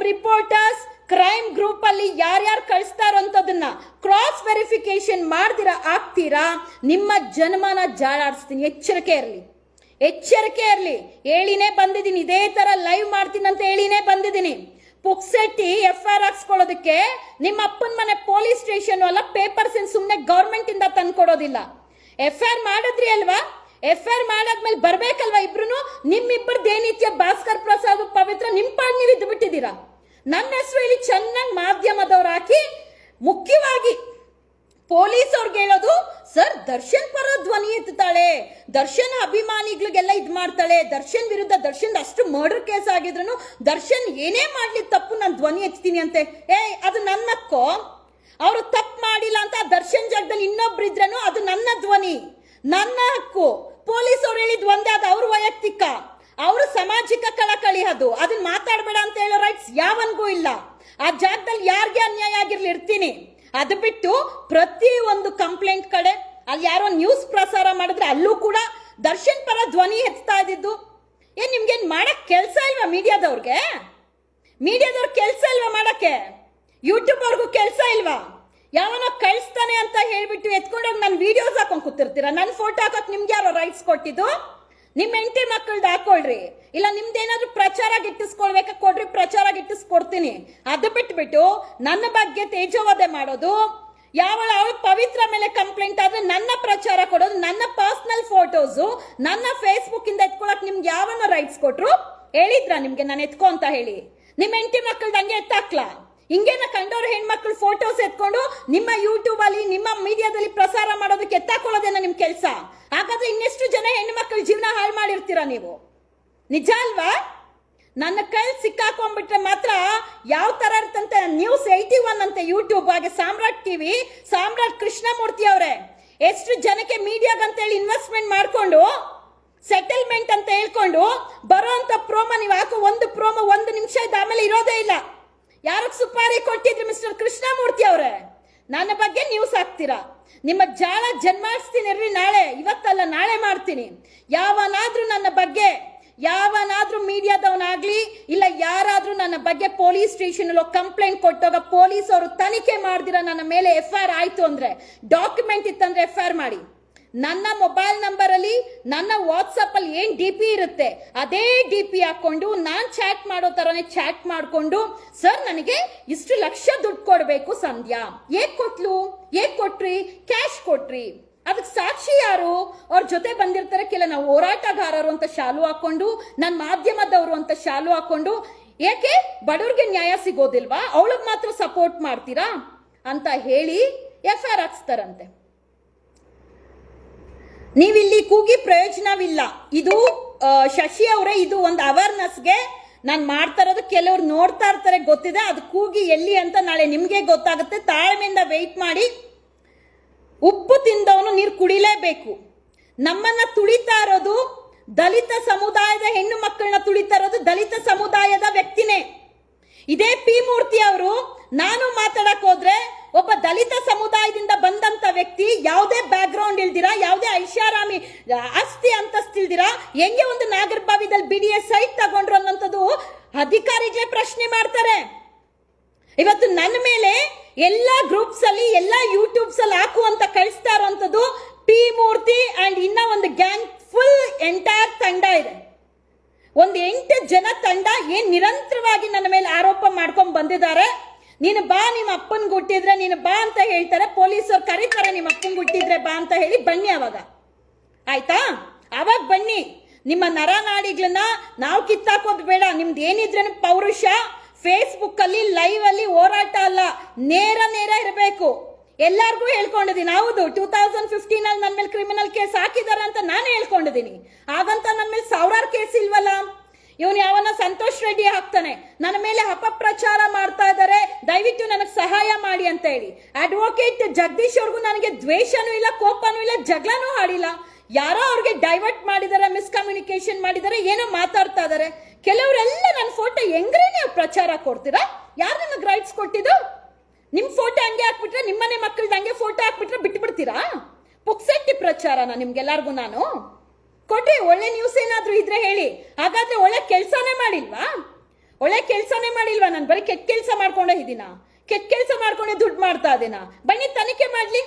ರಿಪೋರ್ಟರ್ಸ್, ಕ್ರೈಮ್ ಗ್ರೂಪ್ ಅಲ್ಲಿ ಯಾರ್ಯಾರು ಕಳಿಸ್ತಾರೋ ಅಂತದನ್ನ ಕ್ರಾಸ್ ವೆರಿಫಿಕೇಶನ್ ಮಾಡ್ದಿರಾ ಆಗ್ತೀರಾ, ನಿಮ್ಮ ಜನ್ಮನ ಜಾಳಾಡಿಸ್ತೀನಿ. ಎಚ್ಚರಿಕೆ ಇರಲಿ. ಹೇಳಿನೇ ಬಂದಿದ್ದೀನಿ, ಇದೇ ತರ ಲೈವ್ ಮಾಡ್ತೀನಿ ಅಂತ ಹೇಳಿನೇ ಬಂದಿದ್ದೀನಿ. ಪುಕ್ಸೆಟ್ಟಿ FIR ಹಾಕ್ಸ್ಕೊಳ್ಳೋದಕ್ಕೆ ನಿಮ್ಮ ಅಪ್ಪನ ಮನೆ ಪೊಲೀಸ್ ಸ್ಟೇಷನ್ ಅಲ್ಲ, ಪೇಪರ್ಸ್ ಸುಮ್ಮನೆ ಗವರ್ಮೆಂಟ್ ಇಂದ ತಂದ್ಕೊಡೋದಿಲ್ಲ. FIR ಮಾಡಿದ್ರಿ ಅಲ್ವಾ? FIR ಮಾಡಾದ್ಮೇಲೆ ಬರ್ಬೇಕಲ್ವಾ ಇಬ್ರು? ನಿಮ್ಮಿಬ್ಬರದ್ದು ಏನಿತ್ಯ ಭಾಸ್ಕರ್ ಪ್ರಸಾದ್ ಪವಿತ್ರ ನಿಮ್ಮ ಪಾಡ್ ನೀವು ಇದ್ದು ಬಿಟ್ಟಿದ್ದೀರಾ. ನನ್ನ ಹೆಸರು ಇಲ್ಲಿ ಚೆನ್ನಾಗಿ ಮಾಧ್ಯಮದವ್ರು ಹಾಕಿ, ಮುಖ್ಯವಾಗಿ ಪೊಲೀಸ್ ಅವ್ರಿಗೆ ಹೇಳೋದು, ಸರ್ ದರ್ಶನ್ ಪರ ಧ್ವನಿ ಎತ್ತಾಳೆ, ದರ್ಶನ್ ಅಭಿಮಾನಿಗಳಿಗೆಲ್ಲ ಇದ್ ಮಾಡ್ತಾಳೆ, ದರ್ಶನ್ ವಿರುದ್ಧ, ದರ್ಶನ್ ಅಷ್ಟು ಮರ್ಡರ್ ಕೇಸ್ ಆಗಿದ್ರು ದರ್ಶನ್ ಏನೇ ಮಾಡ್ಲಿ ತಪ್ಪು ನಾನು ಧ್ವನಿ ಎತ್ತೀನಿ ಅಂತೆ. ಅದು ನನ್ನ ಹಕ್ಕು. ಅವರು ತಪ್ಪು ಮಾಡಿಲ್ಲ ಅಂತ ದರ್ಶನ್ ಜಾಗದಲ್ಲಿ ಇನ್ನೊಬ್ರು ಇದ್ರೇನು ಅದು ನನ್ನ ಧ್ವನಿ, ನನ್ನ ಹಕ್ಕು. ಪೊಲೀಸ್ ಅವ್ರು ಹೇಳಿದ್ ಒಂದೇ, ಅದು ಅವ್ರ ವೈಯಕ್ತಿಕ, ಅವ್ರ ಸಾಮಾಜಿಕ ಕಳಕಳಿ, ಅದನ್ನ ಮಾತಾಡಬೇಡ ಅಂತ ಹೇಳೋ ರೈಟ್ಸ್ ಯಾವನ್ಗೂ ಇಲ್ಲ. ಆ ಜಾಗದಲ್ಲಿ ಯಾರಿಗೆ ಅನ್ಯಾಯ ಆಗಿರ್ಲಿ ಇರ್ತೀನಿ. ಅದು ಬಿಟ್ಟು ಪ್ರತಿ ಒಂದು ಕಂಪ್ಲೇಂಟ್ ಕಡೆ ಅಲ್ಲಿ ಯಾರೋ ನ್ಯೂಸ್ ಪ್ರಸಾರ ಮಾಡಿದ್ರೆ ಅಲ್ಲೂ ಕೂಡ ದರ್ಶನ್ ಪರ ಧ್ವನಿ ಎತ್ತಾ ಇದ್ದಿದ್ದು. ನಿಮ್ಗೇನ್ ಮಾಡಕ್ ಕೆಲಸ ಇಲ್ವಾ? ಮೀಡಿಯಾದವ್ರಿಗೆ ಕೆಲಸ ಇಲ್ವಾ ಮಾಡಕ್ಕೆ? ಯೂಟ್ಯೂಬ್ ಅವ್ರಿಗೂ ಕೆಲಸ ಇಲ್ವಾ? ಯಾವನೋ ಕಳಿಸ್ತಾನೆ ಅಂತ ಹೇಳ್ಬಿಟ್ಟು ಎತ್ಕೊಂಡೋಗಿ ನನ್ನ ವಿಡಿಯೋಸ್ ಹಾಕೊಂಡ್ ಕೂತಿರ್ತೀರಾ. ನನ್ನ ಫೋಟೋ ಹಾಕಕ್ ನಿಮ್ಗೆ ಯಾರೋ ರೈಟ್ಸ್ ಕೊಟ್ಟಿದ್ದು? ನಿಮ್ಮ ಹೆಂಡತಿ ಮಕ್ಕಳದ್ದು ಹಾಕೊಳ್ರಿ, ಇಲ್ಲ ನಿಮ್ದೇನಾದ್ರೂ ಪ್ರಚಾರ ಗಿಟ್ಟಿಸ್ಕೊಳ್ಬೇಕ ಕೊಡ್ರಿ, ಪ್ರಚಾರ ಗಿಟ್ಟಿಸ್ಕೊಡ್ತೀನಿ. ಅದು ಬಿಟ್ಬಿಟ್ಟು ನನ್ನ ಬಗ್ಗೆ ತೇಜೋವಧೆ ಮಾಡೋದು, ಅವಳು ಪವಿತ್ರ ಮೇಲೆ ಕಂಪ್ಲೇಂಟ್ ಆದ್ರೆ ನನ್ನ ಪ್ರಚಾರ ಕೊಡೋದು, ನನ್ನ ಪರ್ಸನಲ್ ಫೋಟೋಸು ನನ್ನ ಫೇಸ್ಬುಕ್ ಇಂದ ಎತ್ಕೊಳಕ್ ನಿಮ್ಗೆ ಯಾವನ್ನ ರೈಟ್ಸ್ ಕೊಟ್ರು? ಹೇಳಿದ್ರ ನಿಮ್ಗೆ ನಾನು ಎತ್ಕೊ ಅಂತ ಹೇಳಿ? ನಿಮ್ಮ ಹೆಂಡತಿ ಮಕ್ಕಳದ್ದು ಹಂಗೆ ಎತ್ತಾಕ್ಲಾ? ಹಿಂಗೇನ ಕಂಡವ್ರ ಹೆಣ್ಮಕ್ಳು ಫೋಟೋಸ್ ಎತ್ಕೊಂಡು ನಿಮ್ಮ ಯೂಟ್ಯೂಬ್ ಅಲ್ಲಿ, ನಿಮ್ಮ ಮೀಡಿಯಾದಲ್ಲಿ ಪ್ರಸಾರ ಮಾಡೋದಕ್ಕೆ ಎತ್ತಾಕೊಳ್ಳೋದೇನ ನಿಮ್ ಕೆಲಸ? ಹಾಗಾದ್ರೆ ಇನ್ನೆಷ್ಟು ಜನ ಹೆಣ್ಮಕ್ಳ ಜೀವನ ಹಾಳು ಮಾಡಿರ್ತೀರಾ ನೀವು? ನಿಜ ಅಲ್ವಾ? ನನ್ನ ಕೈ ಸಿಕ್ಕಾಕೊಂಡ್ಬಿಟ್ರೆ ಮಾತ್ರ ಯಾವ ತರ ಇರ್ತಂತೆ. ನ್ಯೂಸ್ 81 ಅಂತೆ ಯೂಟ್ಯೂಬ್, ಹಾಗೆ ಸಾಮ್ರಾಟ್ ಟಿವಿ, ಸಾಮ್ರಾಟ್ ಕೃಷ್ಣಮೂರ್ತಿ ಅವರೇ ಎಷ್ಟು ಜನಕ್ಕೆ ಮೀಡಿಯಾಗಂತೇಳಿ ಇನ್ವೆಸ್ಟ್ಮೆಂಟ್ ಮಾಡ್ಕೊಂಡು ಸೆಟಲ್ಮೆಂಟ್ ಅಂತ ಹೇಳ್ಕೊಂಡು ಬರೋ ಅಂತ ಪ್ರೋಮೋ ನೀವು ಹಾಕೋ ಒಂದು ಪ್ರೋಮೋ 1 ನಿಮಿಷ ಇದ್ದ ಆಮೇಲೆ ಇರೋದೇ ಇಲ್ಲ. ಯಾರಕ್ಕೆ ಸುಪಾರಿ ಕೊಟ್ಟಿದ್ರಿ ಮಿಸ್ಟರ್ ಕೃಷ್ಣಮೂರ್ತಿ ಅವರೇ? ನನ್ನ ಬಗ್ಗೆ ನ್ಯೂಸ್ ಹಾಕ್ತೀರಾ? ನಿಮ್ಮ ಜಾಳ ಜನ್ಮಾಡಿಸ್ತೀನಿ ನಾಳೆ, ಇವತ್ತಲ್ಲ ನಾಳೆ ಮಾಡ್ತೀನಿ. ಯಾವನಾದ್ರೂ ನನ್ನ ಬಗ್ಗೆ, ಯಾವನಾದ್ರೂ ಮೀಡಿಯಾದವನಾಗ್ಲಿ ಇಲ್ಲ ಯಾರಾದ್ರೂ ನನ್ನ ಬಗ್ಗೆ ಪೊಲೀಸ್ ಸ್ಟೇಷನ್ ಕಂಪ್ಲೇಂಟ್ ಕೊಟ್ಟಾಗ ಪೊಲೀಸ್ ಅವರು ತನಿಖೆ ಮಾಡ್ದಿರ ನನ್ನ ಮೇಲೆ FIR ಆಯ್ತು ಅಂದ್ರೆ, ಡಾಕ್ಯುಮೆಂಟ್ ಇತ್ತಂದ್ರೆ FIR ಮಾಡಿ. ನನ್ನ ಮೊಬೈಲ್ ನಂಬರ್ ಅಲ್ಲಿ, ನನ್ನ ವಾಟ್ಸಪ್ ಅಲ್ಲಿ ಏನ್ DP ಇರುತ್ತೆ ಅದೇ DP ಹಾಕೊಂಡು ನಾನ್ ಚಾಟ್ ಮಾಡೋ ತರನೇ ಚಾಟ್ ಮಾಡ್ಕೊಂಡು, ಸರ್ ನನಗೆ ಇಷ್ಟು ಲಕ್ಷ ದುಡ್ಡು ಕೊಡ್ಬೇಕು ಸಂಧ್ಯಾ, ಏಕ್ ಕೊಟ್ರಿ? ಕ್ಯಾಶ್ ಕೊಟ್ರಿ. ಅದಕ್ಕೆ ಸಾಕ್ಷಿ ಯಾರು? ಅವ್ರ ಜೊತೆ ಬಂದಿರ್ತಾರೆ ನಾವು ಹೋರಾಟಗಾರರು ಅಂತ ಶಾಲು ಹಾಕೊಂಡು, ನನ್ನ ಮಾಧ್ಯಮದವರು ಅಂತ ಶಾಲು ಹಾಕೊಂಡು, ಏಕೆ ಬಡವ್ರಿಗೆ ನ್ಯಾಯ ಸಿಗೋದಿಲ್ವಾ? ಅವಳಿಗೆ ಮಾತ್ರ ಸಪೋರ್ಟ್ ಮಾಡ್ತೀರಾ ಅಂತ ಹೇಳಿ FIR ಹಾಕ್ಸ್ತಾರಂತೆ. ನೀವಿಲ್ಲಿ ಕೂಗಿ ಪ್ರಯೋಜನವಿಲ್ಲ. ಇದು ಶಶಿ ಅವರೇ, ಇದು ಒಂದು ಅವೇರ್ನೆಸ್ಗೆ ನಾನು ಮಾಡ್ತಾ ಇರೋದು. ಕೆಲವ್ರು ನೋಡ್ತಾ ಇರ್ತಾರೆ, ಗೊತ್ತಿದೆ. ಅದು ಕೂಗಿ ಎಲ್ಲಿ ಅಂತ ನಾಳೆ ನಿಮ್ಗೆ ಗೊತ್ತಾಗುತ್ತೆ. ತಾಳ್ಮೆಯಿಂದ ವೆಯ್ಟ್ ಮಾಡಿ. ಉಪ್ಪು ತಿಂದವನು ನೀರು ಕುಡಿಲೇಬೇಕು. ನಮ್ಮನ್ನ ತುಳಿತಾ ಇರೋದು ದಲಿತ ಸಮುದಾಯದ ಹೆಣ್ಣು ಮಕ್ಕಳನ್ನ ತುಳಿತಾ ಇರೋದು ದಲಿತ ಸಮುದಾಯ ಇದೇ ಪಿ ಮೂರ್ತಿ ಅವರು ನಾನು ಮಾತಾಡಕ್ ಹೋದ್ರೆ ಒಬ್ಬ ದಲಿತ ಸಮುದಾಯದಿಂದ ಬಂದಂತ ವ್ಯಕ್ತಿ, ಯಾವುದೇ ಬ್ಯಾಕ್ ಗ್ರೌಂಡ್ ಇಲ್ದಿರಾ, ಯಾವುದೇ ಐಷಾರಾಮಿ ಆಸ್ತಿ ಅಂತಸ್ತಿಲ್ದಿರಾ ಹೆಂಗೆ ಒಂದು ನಾಗರಬಾವಿದಲ್ಲಿ BDS ಸೈಟ್ ತಗೊಂಡ್ರು ಅನ್ನೋಂಥದ್ದು ಅಧಿಕಾರಿಗಳೇ ಪ್ರಶ್ನೆ ಮಾಡ್ತಾರೆ. ಇವತ್ತು ನನ್ನ ಮೇಲೆ ಎಲ್ಲಾ ಗ್ರೂಪ್ಸ್ ಅಲ್ಲಿ ಎಲ್ಲಾ ಯೂಟ್ಯೂಬ್ಸ್ ಅಲ್ಲಿ ಹಾಕುವಂತ ಕಳಿಸ್ತಾ ಇರುವಂತದ್ದು ಪಿ ಮೂರ್ತಿ ಅಂಡ್ ಇನ್ನ ಒಂದು ಗ್ಯಾಂಗ್ ಫುಲ್ ಎಂಟೈರ್ ತಂಡ ಇದೆ. ಒಂದು 8 ಜನ ತಂಡ ಏನ್ ನಿರಂತರವಾಗಿ ನನ್ನ ಮೇಲೆ ಆರೋಪ ಮಾಡ್ಕೊಂಡ್ ಬಂದಿದ್ದಾರೆ. ನೀನು ಬಾ, ನಿಮ್ಮ ಅಪ್ಪನ್ ಗುಟ್ಟಿದ್ರೆ ನೀನು ಬಾ ಅಂತ ಹೇಳ್ತಾರೆ, ಪೊಲೀಸರು ಕರೀತಾರೆ ನಿಮ್ಮ ಅಪ್ಪನ್ ಗುಟ್ಟಿದ್ರೆ ಬಾ ಅಂತ ಹೇಳಿ, ಬನ್ನಿ ಅವಾಗ. ಆಯ್ತಾ? ಅವಾಗ ಬನ್ನಿ. ನಿಮ್ಮ ನರನಾಡಿಗಳನ್ನ ನಾವು ಕಿತ್ತಾಕೋದ್ ಬೇಡ. ನಿಮ್ದು ಏನಿದ್ರೇನು ಪೌರುಷ ಫೇಸ್ಬುಕ್ ಅಲ್ಲಿ ಲೈವ್ ಅಲ್ಲಿ ಹೋರಾಟ ಅಲ್ಲ, ನೇರ ಇರಬೇಕು. ಎಲ್ಲಾರ್ಗೂ ಹೇಳ್ಕೊಂಡಿದ್ದೀನಿ. ಹೌದು, 2015 ಅಲ್ಲಿ ನನ್ನ ಮೇಲೆ ಕ್ರಿಮಿನಲ್ ಕೇಸ್ ಹಾಕಿದಾರೆ ಅಂತ ನಾನು ಹೇಳ್ಕೊಂಡಿದ್ದೀನಿ. ಹಾಗಂತ ನನ್ನ ಮೇಲೆ 1000 ಕೇಸ್ ಇಲ್ವಲ್ಲ. ಇವನು ಯಾವನ ಸಂತೋಷ್ ರೆಡ್ಡಿ ಹಾಕ್ತಾನೆ, ನನ್ನ ಮೇಲೆ ಅಪಪ್ರಚಾರ ಮಾಡ್ತಾ ಇದ್ದಾರೆ, ದಯವಿಟ್ಟು ನನಗೆ ಸಹಾಯ ಮಾಡಿ ಅಂತ ಹೇಳಿ. ಅಡ್ವೊಕೇಟ್ ಜಗದೀಶ್ ಅವ್ರಿಗೂ ನನಗೆ ದ್ವೇಷನೂ ಇಲ್ಲ, ಕೋಪನೂ ಇಲ್ಲ, ಜಗಳನೂ ಆಡಿಲ್ಲ. ಯಾರೋ ಅವ್ರಿಗೆ ಡೈವರ್ಟ್ ಮಾಡಿದಾರೆ, ಮಿಸ್ಕಮ್ಯುನಿಕೇಶನ್ ಮಾಡಿದಾರೆ, ಏನೋ ಮಾತಾಡ್ತಾ ಇದಾರೆ. ಕೆಲವರೆಲ್ಲ ನನ್ನ ಫೋಟೋ ಹೆಂಗ್ರೆ ನೀವು ಪ್ರಚಾರ ಕೊಡ್ತೀರಾ? ಯಾರು ನಿಮಗೆ ರೈಟ್ಸ್ ಕೊಟ್ಟಿದ್ದು? ನಿಮ್ ಫೋಟೋ ಹಂಗೆ ಹಾಕ್ಬಿಟ್ರೆ, ನಿಮ್ಮನೆ ಮಕ್ಕಳದ ಹಂಗೆ ಫೋಟೋ ಹಾಕ್ಬಿಟ್ರೆ ಬಿಟ್ಟು ಬಿಡ್ತೀರಾ? ಪುಕ್ಸೆಟ್ಟಿ ಪ್ರಚಾರನ ನಿಮ್ಗೆಲ್ಲರಿಗೂ ನಾನು ಕೊಟ್ರಿ? ಒಳ್ಳೆ ನ್ಯೂಸ್ ಏನಾದ್ರೂ ಇದ್ರೆ ಹೇಳಿ. ಹಾಗಾದ್ರೆ ಒಳ್ಳೆ ಕೆಲಸನೇ ಮಾಡಿಲ್ವಾ? ನಾನು ಬರೀ ಕೆಟ್ಟ ಕೆಲಸ ಮಾಡ್ಕೊಂಡೇ ಇದ್ದೀನ? ಕೆಟ್ಟ ಕೆಲಸ ಮಾಡ್ಕೊಂಡೆ ದುಡ್ಡು ಮಾಡ್ತಾ ಇದ್ದೀನ? ಬನ್ನಿ ತನಿಖೆ ಮಾಡ್ಲಿ.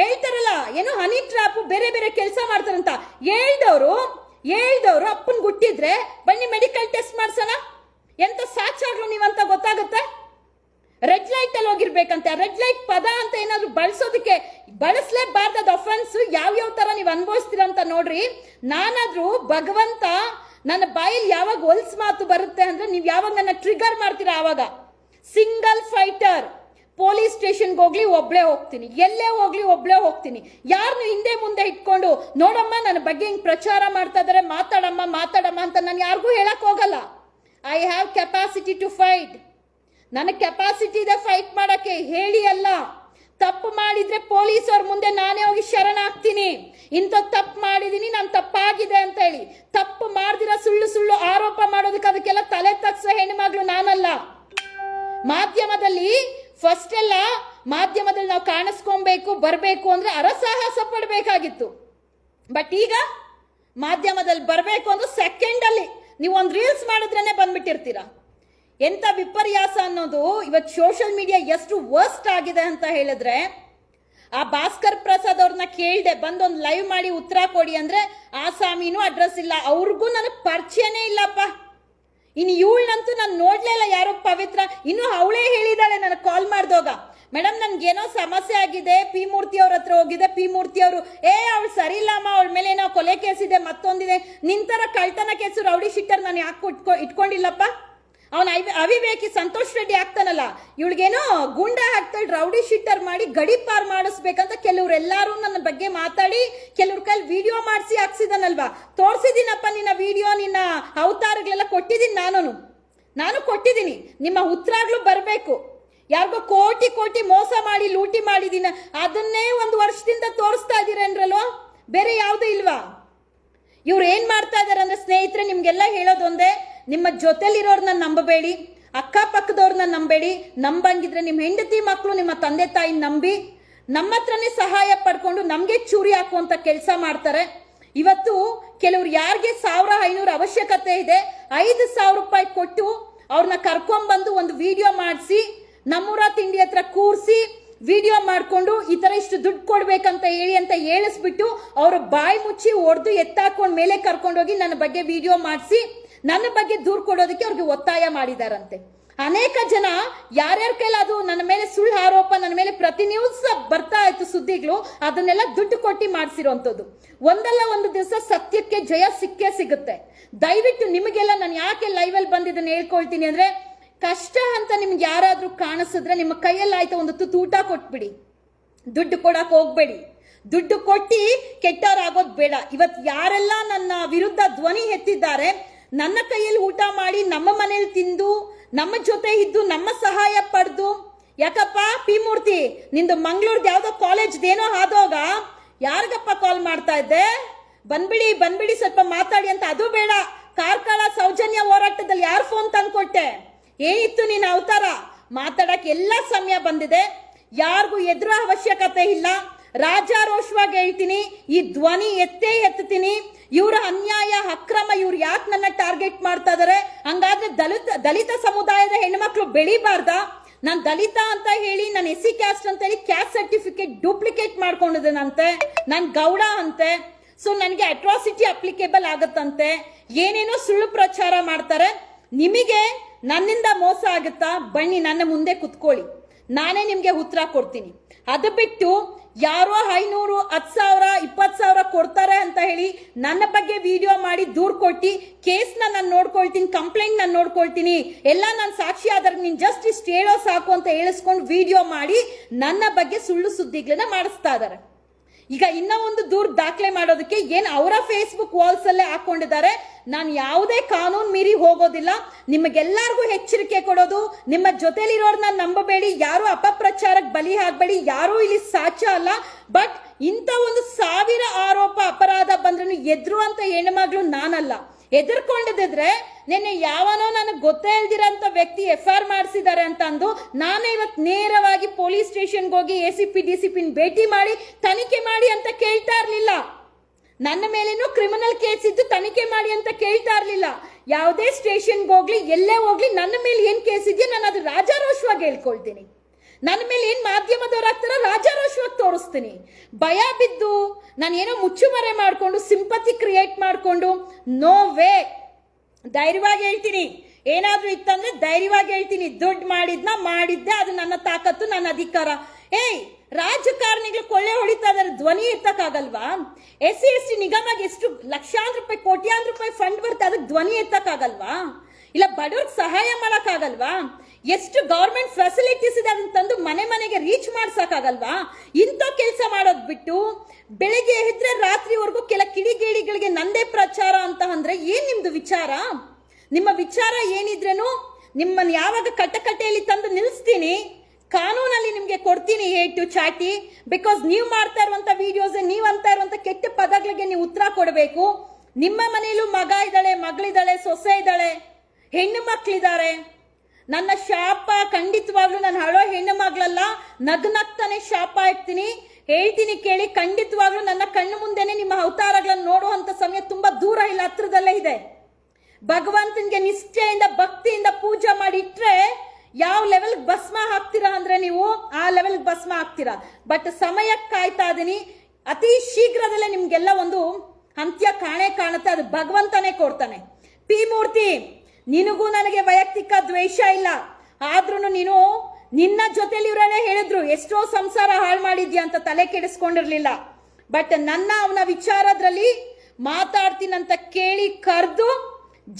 ಹೇಳ್ತಾರಲ್ಲ ಏನೋ ಹನಿ ಟ್ರಾಪ್ ಬೇರೆ ಬೇರೆ ಕೆಲಸ ಮಾಡ್ತಾರಂತ. ಹೇಳ್ದವ್ರು ಅಪ್ಪನ್ ಗುಟ್ಟಿದ್ರೆ ಬನ್ನಿ ಮೆಡಿಕಲ್ ಟೆಸ್ಟ್ ಮಾಡ್ಸೋಣ. ಎಂತ ಸಾಚಾಗ್ಲು ನೀವಂತ ಗೊತ್ತಾಗುತ್ತೆ. ರೆಡ್ ಲೈಟ್ ಅಲ್ಲಿ ಹೋಗಿರ್ಬೇಕಂತೆ. ರೆಡ್ ಲೈಟ್ ಪದ ಅಂತ ಏನಾದ್ರು ಬಳಸೋದಕ್ಕೆ ಬಳಸಲೇಬಾರ್ದ ಅಫೆನ್ಸ್. ಯಾವ್ಯಾವ ತರ ನೀವು ಅನುಭವಿಸ್ತೀರ ಅಂತ ನೋಡ್ರಿ. ನಾನಾದ್ರೂ ಭಗವಂತ ನನ್ನ ಬಾಯಲ್ಲಿ ಯಾವಾಗ ಹೊಲ್ಸ್ ಮಾತು ಬರುತ್ತೆ ಅಂದ್ರೆ, ನೀವು ಯಾವಾಗ ನನ್ನ ಟ್ರಿಗರ್ ಮಾಡ್ತೀರಾ ಆವಾಗ ಸಿಂಗಲ್ ಫೈಟರ್. ಪೊಲೀಸ್ ಸ್ಟೇಷನ್ಗೆ ಹೋಗ್ಲಿ ಒಬ್ಳೆ ಹೋಗ್ತೀನಿ, ಎಲ್ಲೇ ಹೋಗ್ಲಿ ಒಬ್ಳೆ ಹೋಗ್ತೀನಿ. ಯಾರನ್ನು ಹಿಂದೆ ಮುಂದೆ ಇಟ್ಕೊಂಡು ನೋಡಮ್ಮ ನನ್ನ ಬಗ್ಗೆ ಹಿಂಗ್ ಪ್ರಚಾರ ಮಾಡ್ತಾ ಇದಾರೆ, ಮಾತಾಡಮ್ಮ ಅಂತ ನಾನು ಯಾರಿಗೂ ಹೇಳಕ್ ಹೋಗಲ್ಲ. I have capacity to fight. ನನಗೆ ಕೆಪಾಸಿಟಿ ಇದೆ ಫೈಟ್ ಮಾಡಕ್ಕೆ, ಹೇಳಿ ಅಲ್ಲ. ತಪ್ಪು ಮಾಡಿದ್ರೆ ಪೊಲೀಸ್ ಅವ್ರ ಮುಂದೆ ನಾನೇ ಹೋಗಿ ಶರಣಾಗ್ತೀನಿ. ಇಂಥ ತಪ್ಪು ಮಾಡಿದೀನಿ, ನಾನು ತಪ್ಪಾಗಿದೆ ಅಂತ ಹೇಳಿ. ತಪ್ಪು ಮಾಡ್ದಿರ ಸುಳ್ಳು ಆರೋಪ ಮಾಡೋದಕ್ಕೆ ಅದಕ್ಕೆಲ್ಲ ತಲೆ ತಗ್ಸೋ ಹೆಣ್ಮಗಳು ನಾನಲ್ಲ. ಮಾಧ್ಯಮದಲ್ಲಿ ಫಸ್ಟ್ ಎಲ್ಲ ಮಾಧ್ಯಮದಲ್ಲಿ ನಾವು ಕಾಣಿಸ್ಕೊಬೇಕು ಬರಬೇಕು ಅಂದ್ರೆ ಅರಸಾಹಸ ಪಡಬೇಕಾಗಿತ್ತು. ಬಟ್ ಈಗ ಮಾಧ್ಯಮದಲ್ಲಿ ಬರಬೇಕು ಅಂದ್ರೆ ಸೆಕೆಂಡ್ ಅಲ್ಲಿ ನೀವು ಒಂದು ರೀಲ್ಸ್ ಮಾಡಿದ್ರೇನೆ ಬಂದ್ಬಿಟ್ಟಿರ್ತೀರಾ. ಎಂತ ವಿಪರ್ಯಾಸ ಅನ್ನೋದು ಇವತ್ತು ಸೋಷಿಯಲ್ ಮೀಡಿಯಾ ಎಷ್ಟು ವರ್ಸ್ಟ್ ಆಗಿದೆ ಅಂತ ಹೇಳಿದ್ರೆ, ಆ ಭಾಸ್ಕರ್ ಪ್ರಸಾದ್ ಅವ್ರನ್ನ ಕೇಳ್ದೆ ಬಂದೊಂದು ಲೈವ್ ಮಾಡಿ ಉತ್ತರ ಕೊಡಿ ಅಂದ್ರೆ ಆಸಾಮಿನೂ ಅಡ್ರೆಸ್ ಇಲ್ಲ, ಅವ್ರಿಗೂ ನನಗೆ ಪರಿಚಯನೇ ಇಲ್ಲಪ್ಪ. ಇನ್ನು ಇವಳನ್ನಂತೂ ನಾನು ನೋಡ್ಲೇ ಇಲ್ಲ. ಯಾರೋ ಪವಿತ್ರ ಇನ್ನು ಅವಳೇ ಹೇಳಿದಾಳೆ ನನಗೆ ಕಾಲ್ ಮಾಡ್ದೋಗ, ಮೇಡಮ್ ನನ್ಗೇನೋ ಸಮಸ್ಯೆ ಆಗಿದೆ, ಪಿ ಮೂರ್ತಿ ಅವ್ರ ಹತ್ರ ಹೋಗಿದೆ. ಪಿ ಮೂರ್ತಿ ಅವರು ಅವಳು ಸರಿ ಇಲ್ಲಮ್ಮ, ಅವಳ ಮೇಲೆ ಏನೋ ಕೊಲೆ ಕೇಸ್ ಇದೆ, ಮತ್ತೊಂದಿದೆ, ನಿಂತರ ಕಳ್ತನ ಕೇಸು ರೌಡಿ ಶೀಟರ್ ನಾನು ಯಾಕೆ ಇಟ್ಕೊಂಡಿಲ್ಲಪ್ಪ. ಅವನ ಅವಿವೇಕಿ ಸಂತೋಷ್ ರೆಡ್ಡಿ ಆಗ್ತಾನಲ್ಲ, ಇವಳಿಗೇನೋ ಗುಂಡ ಹಾಕ್ತಾಳೆ, ರೌಡಿ ಶೀಟರ್ ಮಾಡಿ ಗಡಿ ಪಾರ್ ಮಾಡಿಸ್ಬೇಕಂತ ಕೆಲವ್ರೆಲ್ಲಾರು ನನ್ನ ಬಗ್ಗೆ ಮಾತಾಡಿ ಕೆಲವ್ರ ಕೈಲಿ ವಿಡಿಯೋ ಮಾಡಿಸಿ ಹಾಕ್ಸಿದಾನಲ್ವಾ. ತೋರಿಸಿದ್ದೀನಪ್ಪ ನಿನ್ನ ವಿಡಿಯೋ, ನಿನ್ನ ಅವತಾರಗಳೆಲ್ಲ ಕೊಟ್ಟಿದ್ದೀನಿ. ನಾನು ಕೊಟ್ಟಿದ್ದೀನಿ. ನಿಮ್ಮ ಉತ್ತರಗಳು ಬರಬೇಕು. ಯಾರಿಗೋ ಕೋಟಿ ಮೋಸ ಮಾಡಿ ಲೂಟಿ ಮಾಡಿದೀನ, ಅದನ್ನೇ 1 ವರ್ಷದಿಂದ ತೋರಿಸ್ತಾ ಇದ್ದೀರೇನ್ರಲ್ಲೋ, ಬೇರೆ ಯಾವ್ದು ಇಲ್ವಾ? ಇವ್ರು ಏನ್ ಮಾಡ್ತಾ ಇದಾರೆ ಅಂದ್ರೆ, ಸ್ನೇಹಿತರೆ ನಿಮ್ಗೆಲ್ಲ ಹೇಳೋದು ಒಂದೇ, ನಿಮ್ಮ ಜೊತೆಲಿರೋರ್ನ ನಂಬಬೇಡಿ, ಅಕ್ಕಪಕ್ಕದವ್ರನ್ನ ನಂಬೇಡಿ. ನಂಬಂಗಿದ್ರೆ ನಿಮ್ಮ ಹೆಂಡತಿ ಮಕ್ಕಳು ನಿಮ್ಮ ತಂದೆ ತಾಯಿ ನಂಬಿ ನಮ್ಮ ಹತ್ರನೇ ಸಹಾಯ ಪಡ್ಕೊಂಡು ನಮ್ಗೆ ಚೂರಿ ಹಾಕುವಂತ ಕೆಲಸ ಮಾಡ್ತಾರೆ. ಇವತ್ತು ಕೆಲವ್ರು ಯಾರಿಗೆ 1500 ಅವಶ್ಯಕತೆ ಇದೆ, 5000 ರೂಪಾಯಿ ಕೊಟ್ಟು ಅವ್ರನ್ನ ಕರ್ಕೊಂಡ್ಬಂದು ಒಂದು ವಿಡಿಯೋ ಮಾಡಿಸಿ ನಮ್ಮೂರ ತಿಂಡಿ ಹತ್ರ ಕೂರಿಸಿ ವಿಡಿಯೋ ಮಾಡ್ಕೊಂಡು ಈ ತರ ಇಷ್ಟು ದುಡ್ಡು ಕೊಡ್ಬೇಕಂತ ಹೇಳಿ ಅಂತ ಹೇಳಿಸ್ಬಿಟ್ಟು ಅವ್ರ ಬಾಯಿ ಮುಚ್ಚಿ ಹೊಡೆದು ಎತ್ತಾಕೊಂಡ್ ಮೇಲೆ ಕರ್ಕೊಂಡೋಗಿ ನನ್ನ ಬಗ್ಗೆ ವಿಡಿಯೋ ಮಾಡಿಸಿ ನನ್ನ ಬಗ್ಗೆ ದೂರು ಕೊಡೋದಕ್ಕೆ ಅವ್ರಿಗೆ ಒತ್ತಾಯ ಮಾಡಿದಾರಂತೆ. ಅನೇಕ ಜನ ಯಾರ್ಯಾರ ಕೈಲ ಅದು ನನ್ನ ಮೇಲೆ ಸುಳ್ಳು ಆರೋಪ, ನನ್ನ ಮೇಲೆ ಪ್ರತಿ ನ್ಯೂಸ್ ಬರ್ತಾ ಇತ್ತು ಸುದ್ದಿಗಳು, ಅದನ್ನೆಲ್ಲ ದುಡ್ಡು ಕೊಟ್ಟಿ ಮಾಡಿಸಿರೋಂಥದ್ದು. ಒಂದಲ್ಲ ಒಂದು ದಿವಸ ಸತ್ಯಕ್ಕೆ ಜಯ ಸಿಕ್ಕೇ ಸಿಗುತ್ತೆ. ದಯವಿಟ್ಟು ನಿಮಗೆಲ್ಲ ನಾನು ಯಾಕೆ ಲೈವ್ ಅಲ್ಲಿ ಬಂದಿದ್ದನ್ನು ಹೇಳ್ಕೊಳ್ತೀನಿ ಅಂದ್ರೆ, ಕಷ್ಟ ಅಂತ ನಿಮ್ಗೆ ಯಾರಾದ್ರೂ ಕಾಣಿಸಿದ್ರೆ ನಿಮ್ಮ ಕೈಯಲ್ಲಿ ಆಯ್ತು ಒಂದು ತುತ್ತು ಊಟ ಕೊಟ್ಬಿಡಿ, ದುಡ್ಡು ಕೊಡಕ್ ಹೋಗ್ಬೇಡಿ. ದುಡ್ಡು ಕೊಟ್ಟಿ ಕೆಟ್ಟವರಾಗೋದ್ ಬೇಡ. ಇವತ್ತು ಯಾರೆಲ್ಲ ನನ್ನ ವಿರುದ್ಧ ಧ್ವನಿ ಎತ್ತಿದ್ದಾರೆ, ನನ್ನ ಕೈಯಲ್ಲಿ ಊಟ ಮಾಡಿ ನಮ್ಮ ಮನೇಲಿ ತಿಂದು ನಮ್ಮ ಜೊತೆ ಇದ್ದು ನಮ್ಮ ಸಹಾಯ ಪಡೆದು, ಯಾಕಪ್ಪ ಪಿ ಮೂರ್ತಿ ನಿಂದು ಮಂಗಳೂರ್ದು ಯಾವ್ದೋ ಕಾಲೇಜ್ದೇನೋ ಆದೋಗ ಯಾರಿಗಪ್ಪ ಕಾಲ್ ಮಾಡ್ತಾ ಇದ್ದೆ, ಬಂದ್ಬಿಡಿ ಸ್ವಲ್ಪ ಮಾತಾಡಿ ಅಂತ. ಅದು ಬೇಡ, ಕಾರ್ಕಳ ಸೌಜನ್ಯ ಹೋರಾಟದಲ್ಲಿ ಯಾರು ಫೋನ್ ತಂದ್ಕೊಟ್ಟೆ, ಏನಿತ್ತು ನಿನ್ನ ಅವತಾರ? ಮಾತಾಡಕ್ಕೆ ಎಲ್ಲ ಸಮಯ ಬಂದಿದೆ. ಯಾರಿಗೂ ಎದುರ ಅವಶ್ಯಕತೆ ಇಲ್ಲ. ರಾಜಾರೋಷವಾಗಿ ಹೇಳ್ತೀನಿ, ಈ ಧ್ವನಿ ಎತ್ತುತ್ತೀನಿ. ಇವರ ಅನ್ಯಾಯ ಅಕ್ರಮ, ಇವ್ರು ಯಾಕೆ ನನ್ನ ಟಾರ್ಗೆಟ್ ಮಾಡ್ತಾ ಇದಾರೆ? ಹಂಗಾದ್ರೆ ದಲಿತ ಸಮುದಾಯದ ಹೆಣ್ಮಕ್ಳು ಬೆಳಿಬಾರ್ದ? ನಾನು ದಲಿತ ಅಂತ ಹೇಳಿ, ನಾನು SC ಕ್ಯಾಸ್ಟ್ ಅಂತ ಹೇಳಿ ಕ್ಯಾಸ್ಟ್ ಸರ್ಟಿಫಿಕೇಟ್ ಡೂಪ್ಲಿಕೇಟ್ ಮಾಡ್ಕೊಂಡಿದ್ದೇನಂತೆ, ನಾನು ಗೌಡ ಅಂತೆ, ಸೊ ನನಗೆ ಅಟ್ರಾಸಿಟಿ ಅಪ್ಲಿಕೇಬಲ್ ಆಗತ್ತಂತೆ, ಏನೇನೋ ಸುಳ್ಳು ಪ್ರಚಾರ ಮಾಡ್ತಾರೆ. ನಿಮಗೆ ನನ್ನಿಂದ ಮೋಸ ಆಗುತ್ತಾ? ಬನ್ನಿ ನನ್ನ ಮುಂದೆ ಕುತ್ಕೊಳ್ಳಿ, ನಾನೇ ನಿಮ್ಗೆ ಉತ್ತರ ಕೊಡ್ತೀನಿ. ಅದು ಬಿಟ್ಟು ಯಾರೋ 500, 10,000, 20,000 ಕೊಡ್ತಾರೆ ಅಂತ ಹೇಳಿ ನನ್ನ ಬಗ್ಗೆ ವಿಡಿಯೋ ಮಾಡಿ ದೂರ್ ಕೊಟ್ಟಿ, ಕೇಸ್ನ ನಾನು ನೋಡ್ಕೊಳ್ತೀನಿ, ಕಂಪ್ಲೇಂಟ್ ನಾನು ನೋಡ್ಕೊಳ್ತೀನಿ, ಎಲ್ಲ ನಾನು ಸಾಕ್ಷಿ ಆದ್ರೆ ನೀನ್ ಜಸ್ಟ್ ಇಷ್ಟು ಹೇಳೋ ಸಾಕು ಅಂತ ಹೇಳಿಸ್ಕೊಂಡು ವಿಡಿಯೋ ಮಾಡಿ ನನ್ನ ಬಗ್ಗೆ ಸುಳ್ಳು ಸುದ್ದಿಗಳನ್ನ ಮಾಡಿಸ್ತಾ ಇದಾರೆ. ಈಗ ಇನ್ನೂ ಒಂದು ದೂರ ದಾಖಲೆ ಮಾಡೋದಕ್ಕೆ ಏನ್ ಅವರ ಫೇಸ್ಬುಕ್ ವಾಲ್ಸ್ ಅಲ್ಲೇ ಹಾಕೊಂಡಿದ್ದಾರೆ. ನಾನು ಯಾವುದೇ ಕಾನೂನು ಮೀರಿ ಹೋಗೋದಿಲ್ಲ. ನಿಮಗೆಲ್ಲರಿಗೂ ಎಚ್ಚರಿಕೆ ಕೊಡೋದು, ನಿಮ್ಮ ಜೊತೆಲಿರೋರ್ನ ನಂಬಬೇಡಿ, ಯಾರು ಅಪಪ್ರಚಾರಕ್ಕೆ ಬಲಿ ಆಗಬೇಡಿ, ಯಾರು ಇಲ್ಲಿ ಸಾಚ ಅಲ್ಲ. ಬಟ್ ಇಂಥ ಒಂದು 1000 ಆರೋಪ ಅಪರಾಧ ಬಂದ್ರೂ ಎದುರುವಂತ ಹೆಣ್ಮಗಳು ನಾನಲ್ಲ. ಎದುರ್ಕೊಂಡಿದ್ರೆ ನಿನ್ನೆ ಯಾವನೋ ನನಗೆ ಗೊತ್ತೇ ಇಲ್ದಿರಂತ ವ್ಯಕ್ತಿ FIR ಮಾಡಿಸಿದ್ದಾರೆ ಅಂತ ಅಂದು ನಾನೇ ಇವತ್ತು ನೇರವಾಗಿ ಪೊಲೀಸ್ ಸ್ಟೇಷನ್ಗೆ ಹೋಗಿ ACP DCP ಭೇಟಿ ಮಾಡಿ ತನಿಖೆ ಮಾಡಿ ಅಂತ ಕೇಳ್ತಾ ಇರ್ಲಿಲ್ಲ. ನನ್ನ ಮೇಲೇನೂ ಕ್ರಿಮಿನಲ್ ಕೇಸ್ ಇದ್ದು ತನಿಖೆ ಮಾಡಿ ಅಂತ ಕೇಳ್ತಾ ಇರ್ಲಿಲ್ಲ. ಯಾವುದೇ ಸ್ಟೇಷನ್ಗೆ ಹೋಗ್ಲಿ, ಎಲ್ಲೇ ಹೋಗ್ಲಿ, ನನ್ನ ಮೇಲೆ ಏನ್ ಕೇಸ್ ಇದೆಯೋ ನಾನು ಅದು ರಾಜಾರೋಷವಾಗಿ ಹೇಳ್ಕೊಳ್ತೀನಿ. ನನ್ನ ಮೇಲೆ ಏನ್ ಮಾಧ್ಯಮದವ್ರು ಆಗ್ತಾರ ರಾಜಾರೋಷವಾಗಿ ತೋರಿಸ್ತೀನಿ. ಭಯ ಬಿದ್ದು ನಾನು ಏನೋ ಮುಚ್ಚುಮರೆ ಮಾಡ್ಕೊಂಡು ಸಿಂಪತಿ ಕ್ರಿಯೇಟ್ ಮಾಡ್ಕೊಂಡು ನೋ ವೇ. ಧೈರ್ಯವಾಗಿ ಹೇಳ್ತೀನಿ, ಏನಾದ್ರೂ ಇತ್ತಂದ್ರೆ ಧೈರ್ಯವಾಗಿ ಹೇಳ್ತೀನಿ. ದುಡ್ಡು ಮಾಡಿದ್ದೆ, ಅದು ನನ್ನ ತಾಕತ್ತು, ನನ್ನ ಅಧಿಕಾರ. ರಾಜಕಾರಣಿಗಳು ಕೊಳ್ಳೆ ಹೊಡಿತಾ ಇದಾರೆ, ಧ್ವನಿ ಎತ್ತಕ್ಕಾಗಲ್ವಾ? SC ST ನಿಗಮಗೆ ಎಷ್ಟು ಲಕ್ಷಾಂತರ ರೂಪಾಯಿ, ಕೋಟ್ಯಾಂತರ ರೂಪಾಯಿ ಫಂಡ್ ಬರುತ್ತೆ, ಅದಕ್ಕೆ ಧ್ವನಿ ಎತ್ತಕ್ಕಾಗಲ್ವಾ? ಇಲ್ಲ ಬಡವ್ರಿಗೆ ಸಹಾಯ ಮಾಡಕ್ಕಾಗಲ್ವಾ? ಎಷ್ಟು ಗವರ್ಮೆಂಟ್ ಫೆಸಿಲಿಟೀಸ್ ಇದೆ ಅದನ್ನ ತಂದು ಮನೆಗೆ ರೀಚ್ ಮಾಡ್ಸಕ್ಕಾಗಲ್ವಾ? ಇಂಥ ಕೆಲಸ ಮಾಡೋದ್ ಬಿಟ್ಟು ಬೆಳಿಗ್ಗೆ ಎದ್ರೆ ರಾತ್ರಿವರೆಗೂ ಕೆಲ ಕಿಡಿಗೇಡಿಗಳಿಗೆ ನಂದೇ ಪ್ರಚಾರ ಅಂತ ಅಂದ್ರೆ ಏನ್ ನಿಮ್ದು ವಿಚಾರ? ನಿಮ್ಮ ವಿಚಾರ ಏನಿದ್ರೇನು ನಿಮ್ಮನ್ನ ಯಾವಾಗ ಕಟ್ಟಕಟ್ಟೆಯಲ್ಲಿ ತಂದು ನಿಲ್ಲಿಸ್ತೀನಿ, ಕಾನೂನಲ್ಲಿ ನಿಮ್ಗೆ ಕೊಡ್ತೀನಿ ಏಟು ಚಾಟಿ. ಬಿಕಾಸ್ ನೀವು ಮಾಡ್ತಾ ಇರುವಂತ ವಿಡಿಯೋಸ್, ನೀವು ಅಂತ ಇರುವಂತ ಕೆಟ್ಟ ಪದಗಳಿಗೆ ನೀವು ಉತ್ತರ ಕೊಡಬೇಕು. ನಿಮ್ಮ ಮನೆಯಲ್ಲೂ ಮಗ ಇದ್ದಾಳೆ, ಮಗಳಿದ್ದಾಳೆ, ಸೊಸೆ ಇದ್ದಾಳೆ, ಹೆಣ್ಣು ಮಕ್ಕಳಿದ್ದಾರೆ. ನನ್ನ ಶಾಪ ಖಂಡಿತವಾಗ್ಲೂ ನಾನು ಹಳೋ ಹೆಣ್ಣು ಮಗಳಲ್ಲ, ನಗ್ನಗ್ತಾನೆ ಶಾಪ ಇಡ್ತೀನಿ. ಹೇಳ್ತೀನಿ ಕೇಳಿ, ಖಂಡಿತವಾಗ್ಲೂ ನನ್ನ ಕಣ್ಣು ಮುಂದೆನೆ ನಿಮ್ಮ ಅವತಾರಗಳನ್ನು ನೋಡುವಂತ ಸಮಯ ತುಂಬಾ ದೂರ ಇಲ್ಲ, ಹತ್ರದಲ್ಲೇ ಇದೆ. ಭಗವಂತನಿಗೆ ನಿಷ್ಠೆಯಿಂದ ಭಕ್ತಿಯಿಂದ ಪೂಜೆ ಮಾಡಿ ಇಟ್ರೆ ಯಾವ ಲೆವೆಲ್ ಭಸ್ಮ ಹಾಕ್ತೀರಾ ಅಂದ್ರೆ ನೀವು ಆ ಲೆವೆಲ್ ಭಸ್ಮ ಹಾಕ್ತೀರಾ. ಬಟ್ ಸಮಯಕ್ಕೆ ಕಾಯ್ತಾ ಇದೀನಿ, ಅತಿ ಶೀಘ್ರದಲ್ಲೇ ನಿಮ್ಗೆಲ್ಲ ಒಂದು ಅಂತ್ಯ ಕಾಣುತ್ತೆ. ಅದು ಭಗವಂತನೇ ಕೊಡ್ತಾನೆ. ಪಿ ಮೂರ್ತಿ, ನಿನಗೂ ನನಗೆ ವೈಯಕ್ತಿಕ ದ್ವೇಷ ಇಲ್ಲ, ಆದ್ರೂ ನೀನು ನಿನ್ನ ಜೊತೆಲಿ ಇವರೇ ಹೇಳಿದ್ರು ಎಷ್ಟೋ ಸಂಸಾರ ಹಾಳು ಮಾಡಿದ್ಯಾ ಅಂತ, ತಲೆ ಕೆಡಿಸ್ಕೊಂಡಿರ್ಲಿಲ್ಲ. ಬಟ್ ನನ್ನ ಅವನ ವಿಚಾರದಲ್ಲಿ ಮಾತಾಡ್ತೀನಂತ ಕೇಳಿ ಕರೆದು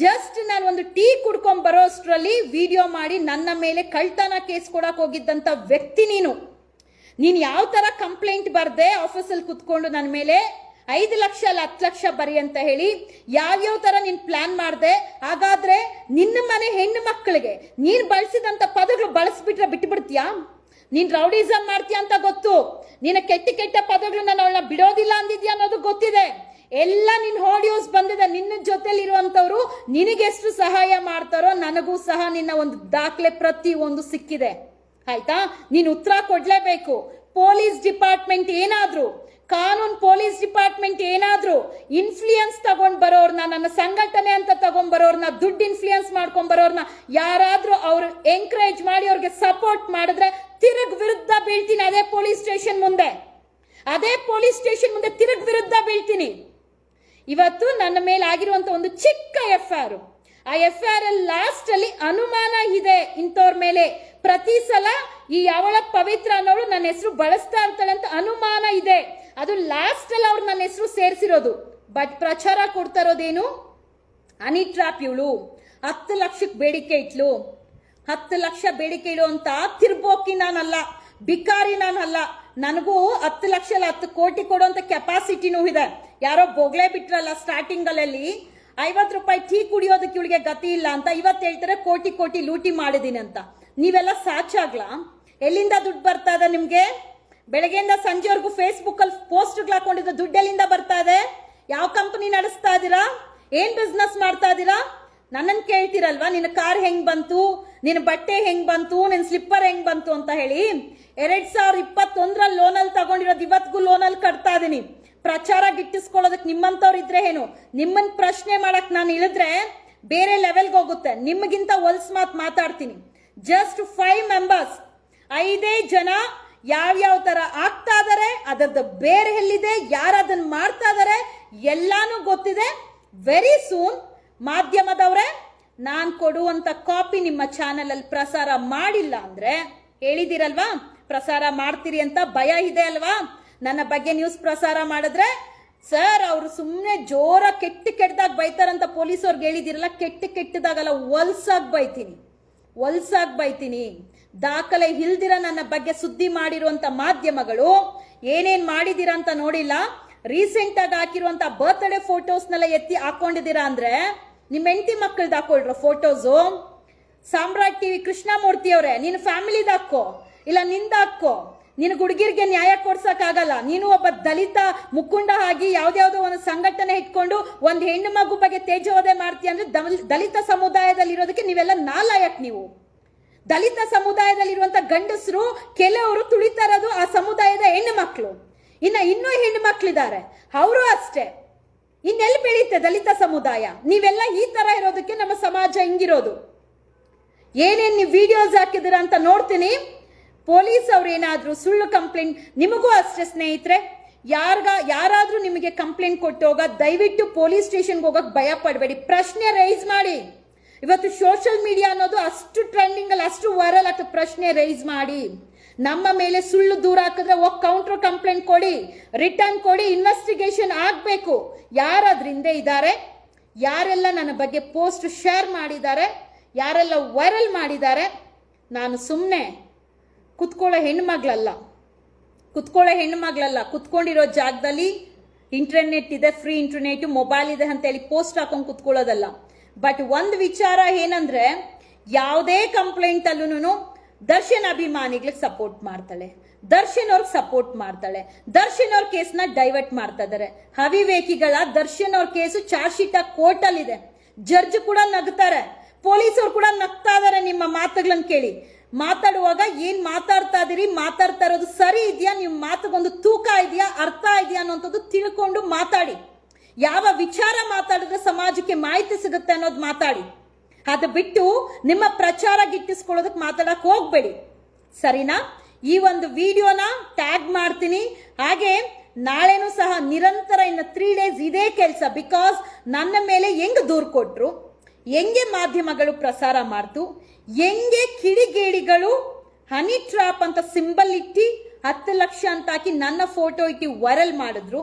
ಜಸ್ಟ್ ನಾನು ಒಂದು ಟೀ ಕುಡ್ಕೊಂಡ್ ಬರೋಷ್ಟ್ರಲ್ಲಿ ವಿಡಿಯೋ ಮಾಡಿ ನನ್ನ ಮೇಲೆ ಕಳ್ತನ ಕೇಸ್ ಕೊಡಕ್ ಹೋಗಿದ್ದಂತ ವ್ಯಕ್ತಿ ನೀನು ಯಾವ ತರ ಕಂಪ್ಲೇಂಟ್ ಬರ್ದೆ ಆಫೀಸಲ್ಲಿ ಕುತ್ಕೊಂಡು ನನ್ನ ಮೇಲೆ 5 ಲಕ್ಷ ಅಲ್ಲ 10 ಲಕ್ಷ ಬರಿ ಅಂತ ಹೇಳಿ ಯಾವ್ಯಾವ ತರ ನೀನ್ ಪ್ಲಾನ್ ಮಾಡ್ದೆ? ಹಾಗಾದ್ರೆ ನಿನ್ನ ಮನೆ ಹೆಣ್ಣು ಮಕ್ಕಳಿಗೆ ನೀನ್ ಬಳಸಿದಂತ ಪದಗಳು ಬಳಸ್ಬಿಟ್ರೆ ಬಿಟ್ಬಿಡ್ತೀಯಾ? ನೀನ್ ರೌಡಿಸಮ್ ಮಾಡ್ತೀಯ ಅಂತ ಗೊತ್ತು. ನಿನ್ನ ಕೆಟ್ಟ ಪದಗಳು ನಾನು ಅವಳನ್ನ ಬಿಡೋದಿಲ್ಲ ಅಂದಿದ್ಯಾ ಅನ್ನೋದು ಗೊತ್ತಿದೆ. ಎಲ್ಲ ನಿನ್ ಆಡಿಯೋಸ್ ಬಂದಿದೆ. ನಿನ್ನ ಜೊತೆಲಿ ಇರುವಂತವ್ರು ನಿನಗೆಷ್ಟು ಸಹಾಯ ಮಾಡ್ತಾರೋ ನನಗೂ ಸಹ ನಿನ್ನ ಒಂದು ದಾಖಲೆ ಪ್ರತಿ ಒಂದು ಸಿಕ್ಕಿದೆ. ಆಯ್ತಾ? ನೀನ್ ಉತ್ತರ ಕೊಡ್ಲೇಬೇಕು. ಪೊಲೀಸ್ ಡಿಪಾರ್ಟ್ಮೆಂಟ್ ಏನಾದ್ರು, ಕಾನೂನು ಪೊಲೀಸ್ ಡಿಪಾರ್ಟ್ಮೆಂಟ್ ಏನಾದ್ರು ಇನ್ಫ್ಲೂಯೆನ್ಸ್ ತಗೊಂಡ್ ಬರೋರ್ನ, ನನ್ನ ಸಂಘಟನೆ ಅಂತ ತಗೊಂಡ್ ಬರೋರ್ನ, ದುಡ್ಡು ಇನ್ಫ್ಲೂಯೆನ್ಸ್ ಮಾಡ್ಕೊಂಡ್ ಬರೋರ್ನ ಯಾರಾದ್ರೂ ಅವ್ರು ಎಂಕರೇಜ್ ಮಾಡಿ ಅವ್ರಿಗೆ ಸಪೋರ್ಟ್ ಮಾಡಿದ್ರೆ ತಿರುಗ್ ವಿರುದ್ಧ ಬೀಳ್ತೀನಿ. ಅದೇ ಪೊಲೀಸ್ ಸ್ಟೇಷನ್ ಮುಂದೆ ತಿರುಗ್ ವಿರುದ್ಧ ಬೀಳ್ತೀನಿ. ಇವತ್ತು ನನ್ನ ಮೇಲೆ ಆಗಿರುವಂತ ಒಂದು ಚಿಕ್ಕ FIR, ಆ FIR ಅಲ್ಲಿ ಲಾಸ್ಟ್ ಅಲ್ಲಿ ಅನುಮಾನ ಇದೆ ಇಂಥವ್ರ ಮೇಲೆ. ಪ್ರತಿ ಸಲ ಈ ಅವಳ ಪವಿತ್ರ ಅನ್ನೋಳು ನನ್ನ ಹೆಸರು ಬಳಸ್ತಾ ಇರ್ತಾಳೆ ಅಂತ ಅನುಮಾನ ಇದೆ. ಅದು ಲಾಸ್ಟ್ ಅಲ್ಲಿ ಅವ್ರು ನನ್ನ ಹೆಸರು ಸೇರಿಸಿರೋದು. ಬಟ್ ಪ್ರಚಾರ ಕೊಡ್ತಾ ಇರೋದೇನು? Honey trap. ಇವಳು 10 ಲಕ್ಷಕ್ಕೆ ಬೇಡಿಕೆ ಇಟ್ಲು. 10 ಲಕ್ಷ ಬೇಡಿಕೆ ಇಡು ಅಂತ ತಿರ್ಬೋಕಿ ನಾನಲ್ಲ, ಬಿಕಾರಿ ನಾನಲ್ಲ. ನನಗೂ 10 ಲಕ್ಷ ಅಲ್ಲ 10 ಕೋಟಿ ಕೊಡುವಂತ ಕೆಪಾಸಿಟಿನೂ ಇದೆ. ಯಾರೋ ಬೊಗ್ಲೆ ಬಿಟ್ರಲ್ಲ ಸ್ಟಾರ್ಟಿಂಗ್ ಅಲ್ಲಿ 50 ರೂಪಾಯಿ ಟೀ ಕುಡಿಯೋದಕ್ಕೆ ಇವಳಿಗೆ ಗತಿ ಇಲ್ಲ ಅಂತ ಇವತ್ತು ಹೇಳ್ತಾರೆ ಕೋಟಿ ಲೂಟಿ ಮಾಡಿದೀನಿ ಅಂತ. ನೀವೆಲ್ಲ ಸಾಚಾಗ್ಲಾ? ಎಲ್ಲಿಂದ ದುಡ್ಡು ಬರ್ತಾ ಇದೆ ನಿಮ್ಗೆ? ಬೆಳಗ್ಗೆಯಿಂದ ಸಂಜೆವರೆಗೂ ಫೇಸ್ಬುಕ್ ಅಲ್ಲಿ ಪೋಸ್ಟ್ಗಳು ಹಾಕೊಂಡಿದ್ದ ದುಡ್ಡು ಎಲ್ಲಿಂದ ಬರ್ತಾ ಇದೆ? ಯಾವ ಕಂಪನಿ ನಡೆಸ್ತಾ ಇದೀರಾ? ಏನ್ ಬಿಸ್ನೆಸ್ ಮಾಡ್ತಾ ಇದೀರಾ? ನನ್ನನ್ನು ಕೇಳ್ತಿರಲ್ವಾ, ನಿನ್ನ ಕಾರ್ ಹೆಂಗ್ ಬಂತು, ನಿನ್ನ ಬಟ್ಟೆ ಹೆಂಗ್ ಬಂತು, ನಿನ್ನ ಸ್ಲಿಪ್ಪರ್ ಹೆಂಗ್ ಬಂತು ಅಂತ ಹೇಳಿ. 2021 ಲೋನಲ್ಲಿ ತಗೊಂಡಿರೋದು ಇವತ್ತಿಗೂ ಲೋನಲ್ಲಿ ಕಟ್ತಾ ಇದೀನಿ. ಪ್ರಚಾರ ಗಿಟ್ಟಿಸ್ಕೊಳ್ಳೋದಕ್ಕೆ ನಿಮ್ಮಂತವ್ರು ಇದ್ರೆ ಏನು, ನಿಮ್ಮನ್ ಪ್ರಶ್ನೆ ಮಾಡಕ್ ನಾನು ಇಳಿದ್ರೆ ಬೇರೆ ಲೆವೆಲ್ಗೆ ಹೋಗುತ್ತೆ. ನಿಮಗಿಂತ ಹೊಲ್ಸ್ ಮಾತಾಡ್ತೀನಿ. ಜಸ್ಟ್ 5 ಮೆಂಬರ್ಸ್, 5 ಜನ ಯಾವ್ಯಾವ ತರ ಆಗ್ತಾ ಇದಾರೆ, ಅದರದ್ದು ಬೇರೆ ಎಲ್ಲಿದೆ, ಯಾರು ಅದನ್ನ ಮಾಡ್ತಾ ಇದಾರೆ ಎಲ್ಲಾನು ಗೊತ್ತಿದೆ. ವೆರಿ ಸೂನ್ ಮಾಧ್ಯಮದವ್ರೆ, ನಾನ್ ಕೊಡುವಂತ ಕಾಪಿ ನಿಮ್ಮ ಚಾನೆಲ್ ಅಲ್ಲಿ ಪ್ರಸಾರ ಮಾಡಿಲ್ಲ ಅಂದ್ರೆ ಹೇಳಿದಿರಲ್ವಾ ಪ್ರಸಾರ ಮಾಡ್ತೀರಿ ಅಂತ, ಭಯ ಇದೆ ಅಲ್ವಾ ನನ್ನ ಬಗ್ಗೆ ನ್ಯೂಸ್ ಪ್ರಸಾರ ಮಾಡಿದ್ರೆ. ಸರ್ ಅವರು ಸುಮ್ಮನೆ ಜೋರ ಕೆಟ್ಟದಾಗ ಬೈತಾರಂತ ಪೊಲೀಸವ್ರಿಗೆ ಹೇಳಿದಿರಲ್ಲ, ಕೆಟ್ಟದಾಗಲ್ಲ, ಹೊಲ್ಸಾಗಿ ಬೈತೀನಿ. ದಾಖಲೆ ಇಲ್ದಿರ ನನ್ನ ಬಗ್ಗೆ ಸುದ್ದಿ ಮಾಡಿರುವಂತ ಮಾಧ್ಯಮಗಳು ಏನೇನ್ ಮಾಡಿದೀರಾ ಅಂತ ನೋಡಿಲ್ಲ. ರೀಸೆಂಟ್ ಆಗಿ ಹಾಕಿರುವಂತ ಬರ್ತ್ಡೇ ಫೋಟೋಸ್ನೆಲ್ಲ ಎತ್ತಿ ಹಾಕೊಂಡಿದ್ದೀರಾ ಅಂದ್ರೆ ನಿಮ್ಮ ಹೆಂಡತಿ ಮಕ್ಕಳದ್ದು ಹಾಕೊಳ್ರ ಫೋಟೋಸು. ಸಾಮ್ರಾಟ್ ಟಿವಿ ಕೃಷ್ಣಮೂರ್ತಿ ಅವರೇ, ನಿನ್ನ ಫ್ಯಾಮಿಲಿದ ಹಾಕೋ, ಇಲ್ಲ ನಿಂದ ಹಾಕೋ. ನಿನ್ನ ಹುಡುಗಿರ್ಗೆ ನ್ಯಾಯ ಕೊಡ್ಸಕ್ ಆಗಲ್ಲ. ನೀನು ಒಬ್ಬ ದಲಿತ ಮುಖಂಡ ಆಗಿ ಯಾವ್ದಾವ್ದೋ ಒಂದು ಸಂಘಟನೆ ಇಟ್ಕೊಂಡು ಒಂದು ಹೆಣ್ಣು ಮಗು ಬಗ್ಗೆ ತೇಜೋವಧೆ ಮಾಡ್ತೀಯ ಅಂದ್ರೆ ದಲಿತ ಸಮುದಾಯದಲ್ಲಿ ಇರೋದಕ್ಕೆ ನೀವೆಲ್ಲ ನಾಲಾಯಕ್. ನೀವು ದಲಿತ ಸಮುದಾಯದಲ್ಲಿರುವಂತ ಗಂಡಸರು ಕೆಲವರು ತುಳಿತಾ ಇರೋದು ಆ ಸಮುದಾಯದ ಹೆಣ್ಣು ಮಕ್ಕಳು. ಇನ್ನೂ ಹೆಣ್ಣು ಮಕ್ಕಳಿದ್ದಾರೆ, ಅವರು ಅಷ್ಟೇ. ಇನ್ನೆಲ್ಲಿ ಬೆಳೀತೆ ದಲಿತ ಸಮುದಾಯ? ನೀವೆಲ್ಲ ಈ ತರ ಇರೋದಕ್ಕೆ ನಮ್ಮ ಸಮಾಜ ಹಿಂಗಿರೋದು. ಏನೇನ್ ನೀವು ವಿಡಿಯೋಸ್ ಹಾಕಿದಿರ ಅಂತ ನೋಡ್ತೀನಿ. ಪೊಲೀಸ್ ಅವ್ರು ಏನಾದ್ರು ಸುಳ್ಳು ಕಂಪ್ಲೇಂಟ್, ನಿಮಗೂ ಅಷ್ಟೇ ಸ್ನೇಹಿತರೆ, ಯಾರಾದ್ರೂ ನಿಮಗೆ ಕಂಪ್ಲೇಂಟ್ ಕೊಟ್ಟೋಗ ದಯವಿಟ್ಟು ಪೊಲೀಸ್ ಸ್ಟೇಷನ್ಗೆ ಹೋಗಕ್ ಭಯ ಪಡಬೇಡಿ, ಪ್ರಶ್ನೆ ರೈಸ್ ಮಾಡಿ. ಇವತ್ತು ಸೋಷಿಯಲ್ ಮೀಡಿಯಾ ಅನ್ನೋದು ಅಷ್ಟು ಟ್ರೆಂಡಿಂಗ್ ಅಲ್ಲಿ, ಅಷ್ಟು ವೈರಲ್ ಆಗ್ತದೆ. ಪ್ರಶ್ನೆ ರೈಸ್ ಮಾಡಿ. ನಮ್ಮ ಮೇಲೆ ಸುಳ್ಳು ದೂರ ಹಾಕಿದ್ರೆ ಹೋಗಿ ಕೌಂಟರ್ ಕಂಪ್ಲೇಂಟ್ ಕೊಡಿ, ರಿಟರ್ನ್ ಕೊಡಿ, ಇನ್ವೆಸ್ಟಿಗೇಷನ್ ಆಗ್ಬೇಕು. ಯಾರಾದ್ರೂ ಹಿಂದೆ ಇದ್ದಾರೆ, ಯಾರೆಲ್ಲ ನನ್ನ ಬಗ್ಗೆ ಪೋಸ್ಟ್ ಶೇರ್ ಮಾಡಿದ್ದಾರೆ, ಯಾರೆಲ್ಲ ವೈರಲ್ ಮಾಡಿದ್ದಾರೆ. ನಾನು ಸುಮ್ಮನೆ ಕುತ್ಕೊಳ್ಳೋ ಹೆಣ್ಮಗ್ಳಲ್ಲ, ಕುತ್ಕೊಂಡಿರೋ ಜಾಗದಲ್ಲಿ ಇಂಟರ್ನೆಟ್ ಇದೆ, ಫ್ರೀ ಇಂಟರ್ನೆಟ್, ಮೊಬೈಲ್ ಇದೆ ಅಂತೇಳಿ ಪೋಸ್ಟ್ ಹಾಕೊಂಡು ಕುತ್ಕೊಳ್ಳೋದಲ್ಲ. ಬಟ್ ಒಂದು ವಿಚಾರ ಏನಂದ್ರೆ, ಯಾವುದೇ ಕಂಪ್ಲೇಂಟ್ ಅಲ್ಲೂ ದರ್ಶನ್ ಅಭಿಮಾನಿಗಳಿಗೆ ಸಪೋರ್ಟ್ ಮಾಡ್ತಾಳೆ, ದರ್ಶನ್ ಅವ್ರಿಗೆ ಸಪೋರ್ಟ್ ಮಾಡ್ತಾಳೆ, ದರ್ಶನ್ ಅವ್ರ ಕೇಸ್ನ ಡೈವರ್ಟ್ ಮಾಡ್ತಾ ಇದಾರೆ. ಅವಿವೇಕಿಗಳ ದರ್ಶನ್ ಅವ್ರ ಕೇಸು ಚಾರ್ಜ್ ಶೀಟ್ ಕೋರ್ಟ್ ಅಲ್ಲಿ ಇದೆ. ಜಡ್ಜ್ ಕೂಡ ನಗ್ತಾರೆ, ಪೊಲೀಸರು ಕೂಡ ನಗ್ತಾ ಇದಾರೆ ನಿಮ್ಮ ಮಾತುಗಳನ್ನ ಕೇಳಿ. ಮಾತಾಡುವಾಗ ಏನ್ ಮಾತಾಡ್ತಾ ಇದೀರಿ, ಮಾತಾಡ್ತಾ ಇರೋದು ಸರಿ ಇದೆಯಾ, ನಿಮ್ಮ ಮಾತುಗೊಂದು ತೂಕ ಇದೆಯಾ, ಅರ್ಥ ಇದೆಯಾ ಅನ್ನೋಂಥದ್ದು ತಿಳ್ಕೊಂಡು ಮಾತಾಡಿ. ಯಾವ ವಿಚಾರ ಮಾತಾಡಿದ್ರೆ ಸಮಾಜಕ್ಕೆ ಮಾಹಿತಿ ಸಿಗುತ್ತೆ ಅನ್ನೋದು ಮಾತಾಡಿ. ಅದು ಬಿಟ್ಟು ನಿಮ್ಮ ಪ್ರಚಾರ ಗಿಟ್ಟಿಸ್ಕೊಳ್ಳೋದಕ್ಕೆ ಮಾತಾಡಕ್ ಹೋಗ್ಬೇಡಿ, ಸರಿನಾ? ಈ ಒಂದು ವಿಡಿಯೋನ ಟ್ಯಾಗ್ ಮಾಡ್ತೀನಿ. ಹಾಗೆ ನಾಳೆನೂ ಸಹ ನಿರಂತರ ಇನ್ನು 3 days ಇದೇ ಕೆಲಸ. ಬಿಕಾಸ್ ನನ್ನ ಮೇಲೆ ಹೆಂಗ್ ದೂರು ಕೊಟ್ರು, ಹೆಂಗೆ ಮಾಧ್ಯಮಗಳು ಪ್ರಸಾರ ಮಾಡ್ತು, ಹೆಂಗೆ ಕಿಡಿಗೇಡಿಗಳು ಹನಿ ಟ್ರಾಪ್ ಅಂತ ಸಿಂಬಲ್ ಇಟ್ಟಿ 10 ಲಕ್ಷ ಅಂತ ಹಾಕಿ ನನ್ನ ಫೋಟೋ ಇಟ್ಟು ವೈರಲ್ ಮಾಡಿದ್ರು.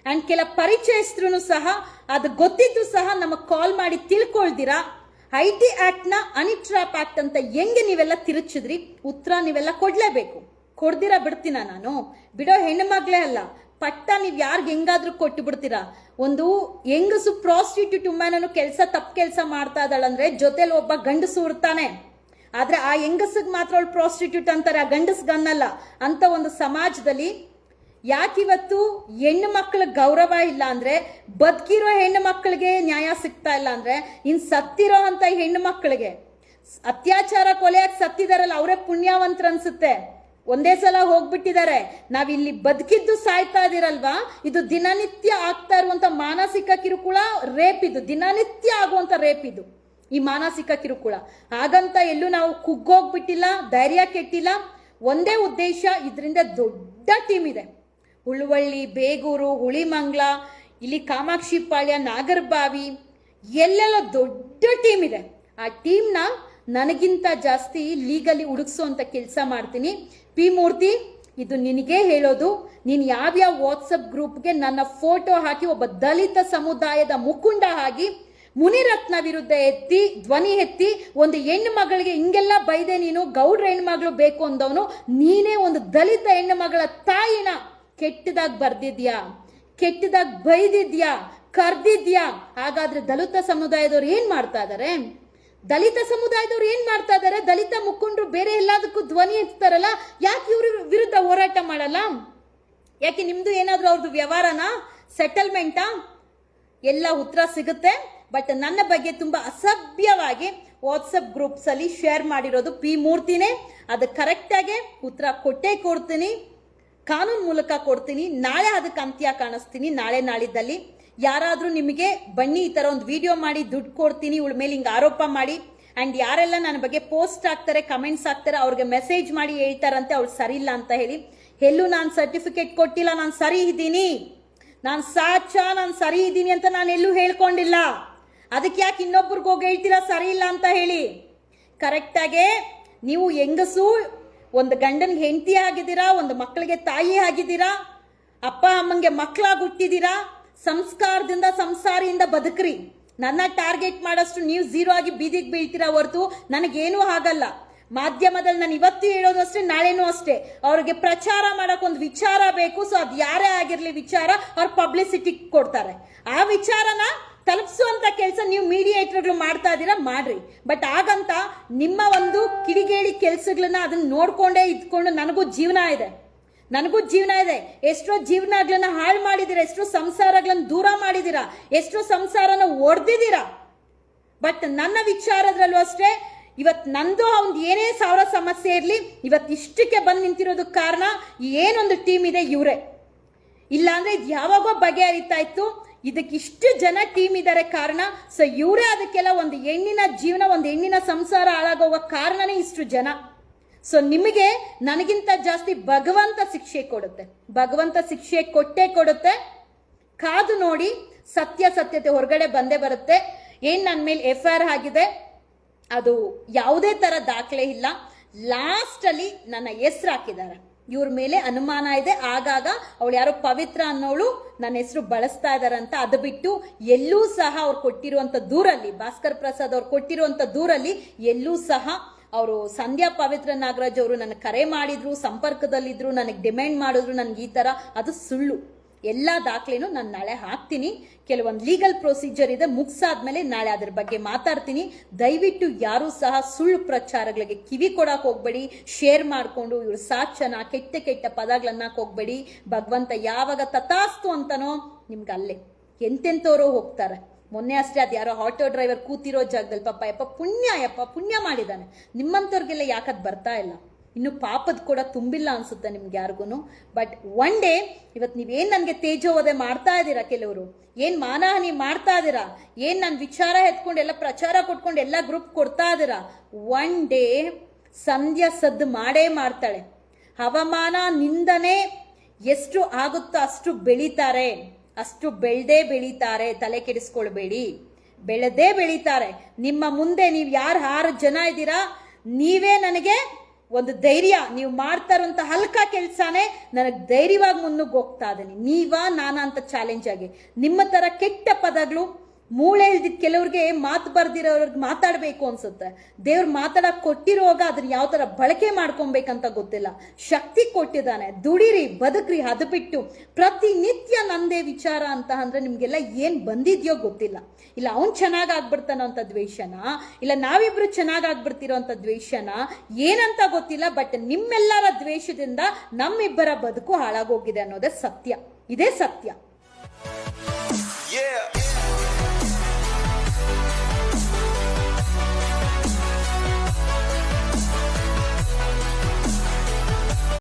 ಅಂಡ್ ಕೆಲ ಪರಿಚಯಸ್ಥರು ಸಹ ಅದು ಗೊತ್ತಿದ್ದು ಸಹ ನಮಗ್ ಕಾಲ್ ಮಾಡಿ ತಿಳ್ಕೊಳ್ದಿರಾ IT ಆಕ್ಟ್ ನ ಹನಿ ಟ್ರಾಪ್ ಆಕ್ಟ್ ಅಂತ ಹೆಂಗೆ ನೀವೆಲ್ಲ ತಿರುಚಿದ್ರಿ, ಉತ್ತರ ನೀವೆಲ್ಲ ಕೊಡ್ಲೇಬೇಕು. ಕೊಡ್ದಿರಾ ಬಿಡ್ತೀನ ನಾನು? ಬಿಡೋ ಹೆಣ್ಣು ಮಗಳೇ ಅಲ್ಲ, ಪಟ್ಟ ನೀವ್ ಯಾರ್ಗ್ ಹೆಂಗಾದ್ರೂ ಕೊಟ್ಟು ಬಿಡ್ತೀರಾ. ಒಂದು ಹೆಂಗಸು ಪ್ರಾಸ್ಟಿಟ್ಯೂಟ್ ವುಮೆನ್ ತಪ್ಪು ಕೆಲಸ ಮಾಡ್ತಾ ಇದ್ದಾಳಂದ್ರೆ ಜೊತೆಲಿ ಒಬ್ಬ ಗಂಡಸು ಇರ್ತಾನೆ. ಆದ್ರೆ ಆ ಹೆಂಗಸಿಗೆ ಮಾತ್ರ ಅವಳು ಪ್ರಾಸ್ಟಿಟ್ಯೂಟ್ ಅಂತಾರೆ, ಆ ಗಂಡಸ್ಗನ್ನಲ್ಲ. ಅಂತ ಒಂದು ಸಮಾಜದಲ್ಲಿ ಯಾಕಿವತ್ತು ಹೆಣ್ಣು ಮಕ್ಕಳ ಗೌರವ ಇಲ್ಲ ಅಂದ್ರೆ, ಬದುಕಿರೋ ಹೆಣ್ಣು ಮಕ್ಕಳಿಗೆ ನ್ಯಾಯ ಸಿಗ್ತಾ ಇಲ್ಲ ಅಂದ್ರೆ, ಇನ್ ಸತ್ತಿರೋ ಅಂತ ಹೆಣ್ಣು ಮಕ್ಕಳಿಗೆ ಅತ್ಯಾಚಾರ ಕೊಲೆಯಾಗಿ ಸತ್ತಿದಾರಲ್ಲ ಅವರೇ ಪುಣ್ಯವಂತರ ಅನ್ಸುತ್ತೆ. ಒಂದೇ ಸಲ ಹೋಗ್ಬಿಟ್ಟಿದ್ದಾರೆ. ನಾವಿಲ್ಲಿ ಬದುಕಿದ್ದು ಸಾಯ್ತಾ ಇದೀರಲ್ವಾ, ಇದು ದಿನನಿತ್ಯ ಆಗ್ತಾ ಇರುವಂತ ಮಾನಸಿಕ ಕಿರುಕುಳ, ರೇಪ್. ಇದು ದಿನನಿತ್ಯ ಆಗುವಂತ ರೇಪ್, ಇದು ಈ ಮಾನಸಿಕ ಕಿರುಕುಳ. ಹಾಗಂತ ಎಲ್ಲೂ ನಾವು ಕುಗ್ಗೋಗ್ಬಿಟ್ಟಿಲ್ಲ, ಧೈರ್ಯ ಕೆಟ್ಟಿಲ್ಲ. ಒಂದೇ ಉದ್ದೇಶ, ಇದರಿಂದ ದೊಡ್ಡ ಟೀಮ್ ಇದೆ. ಹುಳುವಳ್ಳಿ, ಬೇಗೂರು, ಹುಳಿಮಂಗ್ಲ, ಇಲ್ಲಿ ಕಾಮಾಕ್ಷಿಪಾಳ್ಯ, ನಾಗರಬಾವಿ, ಎಲ್ಲೆಲ್ಲ ದೊಡ್ಡ ಟೀಮ್ ಇದೆ. ಆ ಟೀಮ್ನ ನನಗಿಂತ ಜಾಸ್ತಿ ಲೀಗಲಿ ಹುಡುಕ್ಸೋಂತ ಕೆಲಸ ಮಾಡ್ತೀನಿ. ಪಿ ಮೂರ್ತಿ, ಇದು ನಿನಗೆ ಹೇಳೋದು. ನೀನು ಯಾವ್ಯಾವ ವಾಟ್ಸಪ್ ಗ್ರೂಪ್ಗೆ ನನ್ನ ಫೋಟೋ ಹಾಕಿ ಒಬ್ಬ ದಲಿತ ಸಮುದಾಯದ ಮುಖಂಡ ಆಗಿ ಮುನಿರತ್ನ ವಿರುದ್ಧ ಧ್ವನಿ ಎತ್ತಿ ಒಂದು ಹೆಣ್ಣು ಮಗಳಿಗೆ ಹಿಂಗೆಲ್ಲ ಬೈದೆ ನೀನು, ಗೌಡ್ರ ಹೆಣ್ಮಗಳು ಬೇಕು ಅಂದವನು ನೀನೇ. ಒಂದು ದಲಿತ ಹೆಣ್ಣು ಮಗಳ ತಾಯಿನ ಕೆಟ್ಟದಾಗ ಬರ್ದಿದ್ಯಾ, ಕೆಟ್ಟದಾಗ ಬೈದಿದ್ಯಾ, ಕರ್ದಿದ್ಯಾ. ಹಾಗಾದ್ರೆ ದಲಿತ ಸಮುದಾಯದವ್ರು ಏನ್ ಮಾಡ್ತಾ ಇದಾರೆ? ದಲಿತ ಮುಖಂಡರು ಬೇರೆ ಎಲ್ಲದಕ್ಕೂ ಧ್ವನಿ ಎತ್ತಾರಲ್ಲ, ಯಾಕೆ ಇವ್ರ ವಿರುದ್ಧ ಹೋರಾಟ ಮಾಡಲ್ಲ? ಯಾಕೆ ನಿಮ್ದು ಏನಾದ್ರೂ ಅವ್ರದ್ದು ವ್ಯವಹಾರನಾ, ಸೆಟಲ್ಮೆಂಟಾ? ಎಲ್ಲ ಉತ್ತರ ಸಿಗುತ್ತೆ. ಬಟ್ ನನ್ನ ಬಗ್ಗೆ ತುಂಬಾ ಅಸಭ್ಯವಾಗಿ ವಾಟ್ಸಪ್ ಗ್ರೂಪ್ಸ್ ಅಲ್ಲಿ ಶೇರ್ ಮಾಡಿರೋದು ಪಿ ಮೂರ್ತಿನೇ. ಅದು ಕರೆಕ್ಟ್ ಆಗಿ ಉತ್ತರ ಕೊಟ್ಟೇ ಕೊಡ್ತೀನಿ, ಕಾನೂನು ಮೂಲಕ ಕೊಡ್ತೀನಿ. ನಾಳೆ ಅದಕ್ಕೆ ಅಂತ್ಯ ಕಾಣಿಸ್ತೀನಿ. ನಾಳೆ ನಾಳಿದ್ದಲ್ಲಿ ಯಾರಾದ್ರೂ ನಿಮಗೆ ಬನ್ನಿ ಈ ತರ ಒಂದು ವಿಡಿಯೋ ಮಾಡಿ ದುಡ್ಡು ಕೊಡ್ತೀನಿ ಇವಳ ಮೇಲೆ ಹಿಂಗೆ ಆರೋಪ ಮಾಡಿ, ಅಂಡ್ ಯಾರೆಲ್ಲ ನನ್ನ ಬಗ್ಗೆ ಪೋಸ್ಟ್ ಆಗ್ತಾರೆ, ಕಮೆಂಟ್ಸ್ ಆಗ್ತಾರೆ, ಅವ್ರಿಗೆ ಮೆಸೇಜ್ ಮಾಡಿ ಹೇಳ್ತಾರಂತೆ ಅವಳು ಸರಿ ಇಲ್ಲ ಅಂತ ಹೇಳಿ. ಎಲ್ಲೂ ನಾನು ಸರ್ಟಿಫಿಕೇಟ್ ಕೊಟ್ಟಿಲ್ಲ, ನಾನು ಸರಿ ಇದ್ದೀನಿ, ನಾನು ನಾನು ಸರಿ ಇದ್ದೀನಿ ಅಂತ ನಾನು ಎಲ್ಲೂ ಹೇಳ್ಕೊಂಡಿಲ್ಲ. ಅದಕ್ಕೆ ಯಾಕೆ ಇನ್ನೊಬ್ರಿಗೆ ಹೋಗಿ ಹೇಳ್ತೀರಾ ಸರಿ ಇಲ್ಲ ಅಂತ ಹೇಳಿ? ಕರೆಕ್ಟಾಗೆ ನೀವು ಹೆಂಗಸು ಒಂದು ಗಂಡನಿಗೆ ಹೆಂಡತಿ ಆಗಿದ್ದೀರಾ, ಒಂದು ಮಕ್ಕಳಿಗೆ ತಾಯಿ ಆಗಿದ್ದೀರಾ, ಅಪ್ಪ ಅಮ್ಮಂಗೆ ಮಕ್ಕಳಾಗಿ ಹುಟ್ಟಿದ್ದೀರಾ, ಸಂಸ್ಕಾರದಿಂದ ಸಂಸಾರಿಯಿಂದ ಬದುಕ್ರಿ. ನನ್ನ ಟಾರ್ಗೆಟ್ ಮಾಡೋಷ್ಟು ನೀವು ಝೀರೋ ಆಗಿ ಬೀದಿಗೆ ಬೀಳ್ತೀರಾ ಹೊರತು ನನಗೇನೂ ಆಗಲ್ಲ. ಮಾಧ್ಯಮದಲ್ಲಿ ನಾನು ಇವತ್ತು ಹೇಳೋದು ಅಷ್ಟೇ, ನಾಳೆನೂ ಅಷ್ಟೇ. ಅವ್ರಿಗೆ ಪ್ರಚಾರ ಮಾಡಕ್ ಒಂದು ವಿಚಾರ ಬೇಕು. ಸೊ ಅದು ಯಾರೇ ಆಗಿರ್ಲಿ ವಿಚಾರ, ಅವ್ರು ಪಬ್ಲಿಸಿಟಿ ಕೊಡ್ತಾರೆ. ಆ ವಿಚಾರನ ತಲುಪಿಸುವಂತ ಕೆಲಸ ನೀವು ಮೀಡಿಯೇಟರ್ಗಳು ಮಾಡ್ತಾ ಇದ್ದೀರಾ, ಮಾಡ್ರಿ. ಬಟ್ ಆಗಂತ ನಿಮ್ಮ ಒಂದು ಕಿಡಿಗೇಡಿ ಕೆಲಸಗಳನ್ನ ಅದನ್ನ ನೋಡ್ಕೊಂಡೇ ಇದ್ಕೊಂಡು ನನಗೂ ಜೀವನ ಇದೆ, ಎಷ್ಟೋ ಜೀವನಗಳನ್ನ ಹಾಳು ಮಾಡಿದೀರಾ, ಎಷ್ಟೋ ಸಂಸಾರಗಳನ್ನ ದೂರ ಮಾಡಿದೀರಾ, ಎಷ್ಟೋ ಸಂಸಾರನ ಒಡೆದಿದ್ದೀರಾ. ಬಟ್ ನನ್ನ ವಿಚಾರದಲ್ಲೂ ಅಷ್ಟೇ, ಇವತ್ತು ನಂದು ಅವ್ನು ಏನೇ ಸಾವಿರ ಸಮಸ್ಯೆ ಇರಲಿ, ಇವತ್ತು ಇಷ್ಟಕ್ಕೆ ಬಂದು ನಿಂತಿರೋದಕ್ಕೆ ಕಾರಣ ಏನೊಂದು ಟೀಮ್ ಇದೆ, ಇವರೇ. ಇಲ್ಲಾಂದ್ರೆ ಇದು ಯಾವಾಗೋ ಬಗೆಹರಿತಾ ಇತ್ತು. ಇದಕ್ಕೆ ಇಷ್ಟು ಜನ ಟೀಮ್ ಇದ್ದಾರೆ ಕಾರಣ. ಸೊ ಇವರೇ ಅದಕ್ಕೆಲ್ಲ ಒಂದು ಹೆಣ್ಣಿನ ಜೀವನ, ಒಂದು ಹೆಣ್ಣಿನ ಸಂಸಾರ ಹಾಳಾಗೋಗೋ ಕಾರಣನೇ ಇಷ್ಟು ಜನ. ಸೊ ನಿಮಗೆ ನನಗಿಂತ ಜಾಸ್ತಿ ಭಗವಂತ ಶಿಕ್ಷೆ ಕೊಡುತ್ತೆ, ಭಗವಂತ ಶಿಕ್ಷೆ ಕೊಟ್ಟೇ ಕೊಡುತ್ತೆ. ಕಾದು ನೋಡಿ, ಸತ್ಯತೆ ಹೊರಗಡೆ ಬಂದೇ ಬರುತ್ತೆ. ಏನ್ ನನ್ನ ಮೇಲೆ FIR ಆಗಿದೆ, ಅದು ಯಾವುದೇ ತರ ದಾಖಲೆ ಇಲ್ಲ. ಲಾಸ್ಟ್ ಅಲ್ಲಿ ನನ್ನ ಹೆಸರು ಹಾಕಿದ್ದಾರೆ, ಇವ್ರ ಮೇಲೆ ಅನುಮಾನ ಇದೆ. ಆಗಾಗ ಅವಳು ಯಾರೋ ಪವಿತ್ರ ಅನ್ನೋಳು ನನ್ನ ಹೆಸರು ಬಳಸ್ತಾ ಇದಾರಂತ. ಅದು ಬಿಟ್ಟು ಎಲ್ಲೂ ಸಹ ಅವ್ರು ಕೊಟ್ಟಿರುವಂತ ದೂರಲ್ಲಿ, ಭಾಸ್ಕರ್ ಪ್ರಸಾದ್ ಅವ್ರು ಕೊಟ್ಟಿರುವಂತ ದೂರಲ್ಲಿ ಎಲ್ಲೂ ಸಹ ಅವರು ಸಂಧ್ಯಾ ಪವಿತ್ರ ನಾಗರಾಜ್ ಅವರು ನನಗೆ ಕರೆ ಮಾಡಿದ್ರು, ಸಂಪರ್ಕದಲ್ಲಿದ್ರು, ನನಗೆ ಡಿಮ್ಯಾಂಡ್ ಮಾಡಿದ್ರು ನನಗೆ ಈ ತರ, ಅದು ಸುಳ್ಳು. ಎಲ್ಲ ದಾಖಲೆನೂ ನಾನು ನಾಳೆ ಹಾಕ್ತೀನಿ. ಕೆಲವೊಂದು ಲೀಗಲ್ ಪ್ರೊಸೀಜರ್ ಇದೆ, ಮುಗಿಸಾದ್ಮೇಲೆ ನಾಳೆ ಅದ್ರ ಬಗ್ಗೆ ಮಾತಾಡ್ತೀನಿ. ದಯವಿಟ್ಟು ಯಾರು ಸಹ ಸುಳ್ಳು ಪ್ರಚಾರಗಳಿಗೆ ಕಿವಿ ಕೊಡಕ್ ಹೋಗ್ಬೇಡಿ. ಶೇರ್ ಮಾಡ್ಕೊಂಡು ಇವ್ರು ಸಾಕ್ಷನ ಕೆಟ್ಟ ಪದಗಳನ್ನಕ್ ಹೋಗ್ಬೇಡಿ. ಭಗವಂತ ಯಾವಾಗ ತಥಾಸ್ತು ಅಂತನೋ ನಿಮ್ಗೆ ಅಲ್ಲೇ ಎಂತೆಂತವ್ರು ಹೋಗ್ತಾರೆ. ಮೊನ್ನೆ ಅಷ್ಟೇ ಅದು ಯಾರೋ ಆಟೋ ಡ್ರೈವರ್ ಕೂತಿರೋ ಜಾಗದಲ್ಲಿ ಪಾಪ ಪುಣ್ಯ ಮಾಡಿದಾನೆ. ನಿಮ್ಮಂಥವ್ರಿಗೆಲ್ಲ ಯಾಕದ್ ಬರ್ತಾ ಇಲ್ಲ, ಇನ್ನು ಪಾಪದ ಕೂಡ ತುಂಬಿಲ್ಲ ಅನ್ಸುತ್ತೆ ನಿಮ್ಗೆ ಯಾರಿಗೂ. ಬಟ್ ಒನ್ ಡೇ ಇವತ್ತು ನೀವೇನ್ ನನಗೆ ತೇಜೋವಧೆ ಮಾಡ್ತಾ ಇದ್ದೀರಾ, ಕೆಲವರು ಏನ್ ಮಾನಹಾನಿ ಮಾಡ್ತಾ ಇದ್ದೀರಾ, ಏನ್ ನನ್ನ ವಿಚಾರ ಎತ್ಕೊಂಡು ಎಲ್ಲ ಪ್ರಚಾರ ಕೊಟ್ಕೊಂಡು ಎಲ್ಲ ಗ್ರೂಪ್ ಕೊಡ್ತಾ ಇದ್ದೀರಾ, ಒನ್ ಡೇ ಸಂಧ್ಯಾ ಸದ್ದು ಮಾಡೇ ಮಾಡ್ತಾಳೆ. ಹವಾಮಾನ ನಿಂದನೆ ಎಷ್ಟು ಆಗುತ್ತೋ ಅಷ್ಟು ಬೆಳೀತಾರೆ, ಅಷ್ಟು ಬೆಳೀತಾರೆ. ತಲೆ ಕೆಡಿಸ್ಕೊಳ್ಬೇಡಿ, ಬೆಳೀತಾರೆ. ನಿಮ್ಮ ಮುಂದೆ ನೀವು ಯಾರು 6 ಜನ ಇದ್ದೀರಾ, ನೀವೇ ನನಗೆ ಒಂದು ಧೈರ್ಯ. ನೀವು ಮಾಡ್ತಾ ಇರುವಂತ ಹಲ್ಕ ಕೆಲಸನೇ ನನಗೆ ಧೈರ್ಯವಾಗಿ ಮುನ್ನುಗ್ಗಿ ಹೋಗ್ತಾ ಇದ್ದೀನಿ. ನಾನಾ ಅಂತ ಚಾಲೆಂಜ್ ಆಗಿ ನಿಮ್ಮ ತರ ಕೆಟ್ಟ ಪದಗಳು ಮೂಳೆ ಇಲ್ದಿದ್ ಕೆಲವ್ರಿಗೆ ಮಾತು ಬರ್ದಿರೋರ್ಗೆ ಮಾತಾಡ್ಬೇಕು ಅನ್ಸುತ್ತೆ. ದೇವ್ರು ಮಾತಾಡಕ್ ಕೊಟ್ಟಿರುವಾಗ ಅದನ್ನ ಯಾವ ತರ ಬಳಕೆ ಮಾಡ್ಕೊಬೇಕಂತ ಗೊತ್ತಿಲ್ಲ. ಶಕ್ತಿ ಕೊಟ್ಟಿದ್ದಾನೆ, ದುಡಿರಿ, ಬದುಕ್ರಿ. ಅದು ಬಿಟ್ಟು ಪ್ರತಿನಿತ್ಯ ನಂದೇ ವಿಚಾರ ಅಂತ ಅಂದ್ರೆ ನಿಮ್ಗೆಲ್ಲ ಏನ್ ಬಂದಿದ್ಯೋ ಗೊತ್ತಿಲ್ಲ. ಇಲ್ಲ ಅವ್ನ್ ಚೆನ್ನಾಗ್ ಆಗ್ಬಿಡ್ತಾನೋ ಅಂತ ದ್ವೇಷನ, ಇಲ್ಲ ನಾವಿಬ್ರು ಚೆನ್ನಾಗ್ ಆಗ್ಬಿಡ್ತಿರೋ ಅಂತ ದ್ವೇಷನ, ಏನಂತ ಗೊತ್ತಿಲ್ಲ. ಬಟ್ ನಿಮ್ಮೆಲ್ಲರ ದ್ವೇಷದಿಂದ ನಮ್ಮಿಬ್ಬರ ಬದುಕು ಹಾಳಾಗೋಗಿದೆ ಅನ್ನೋದೇ ಸತ್ಯ. ಇದೇ ಸತ್ಯ.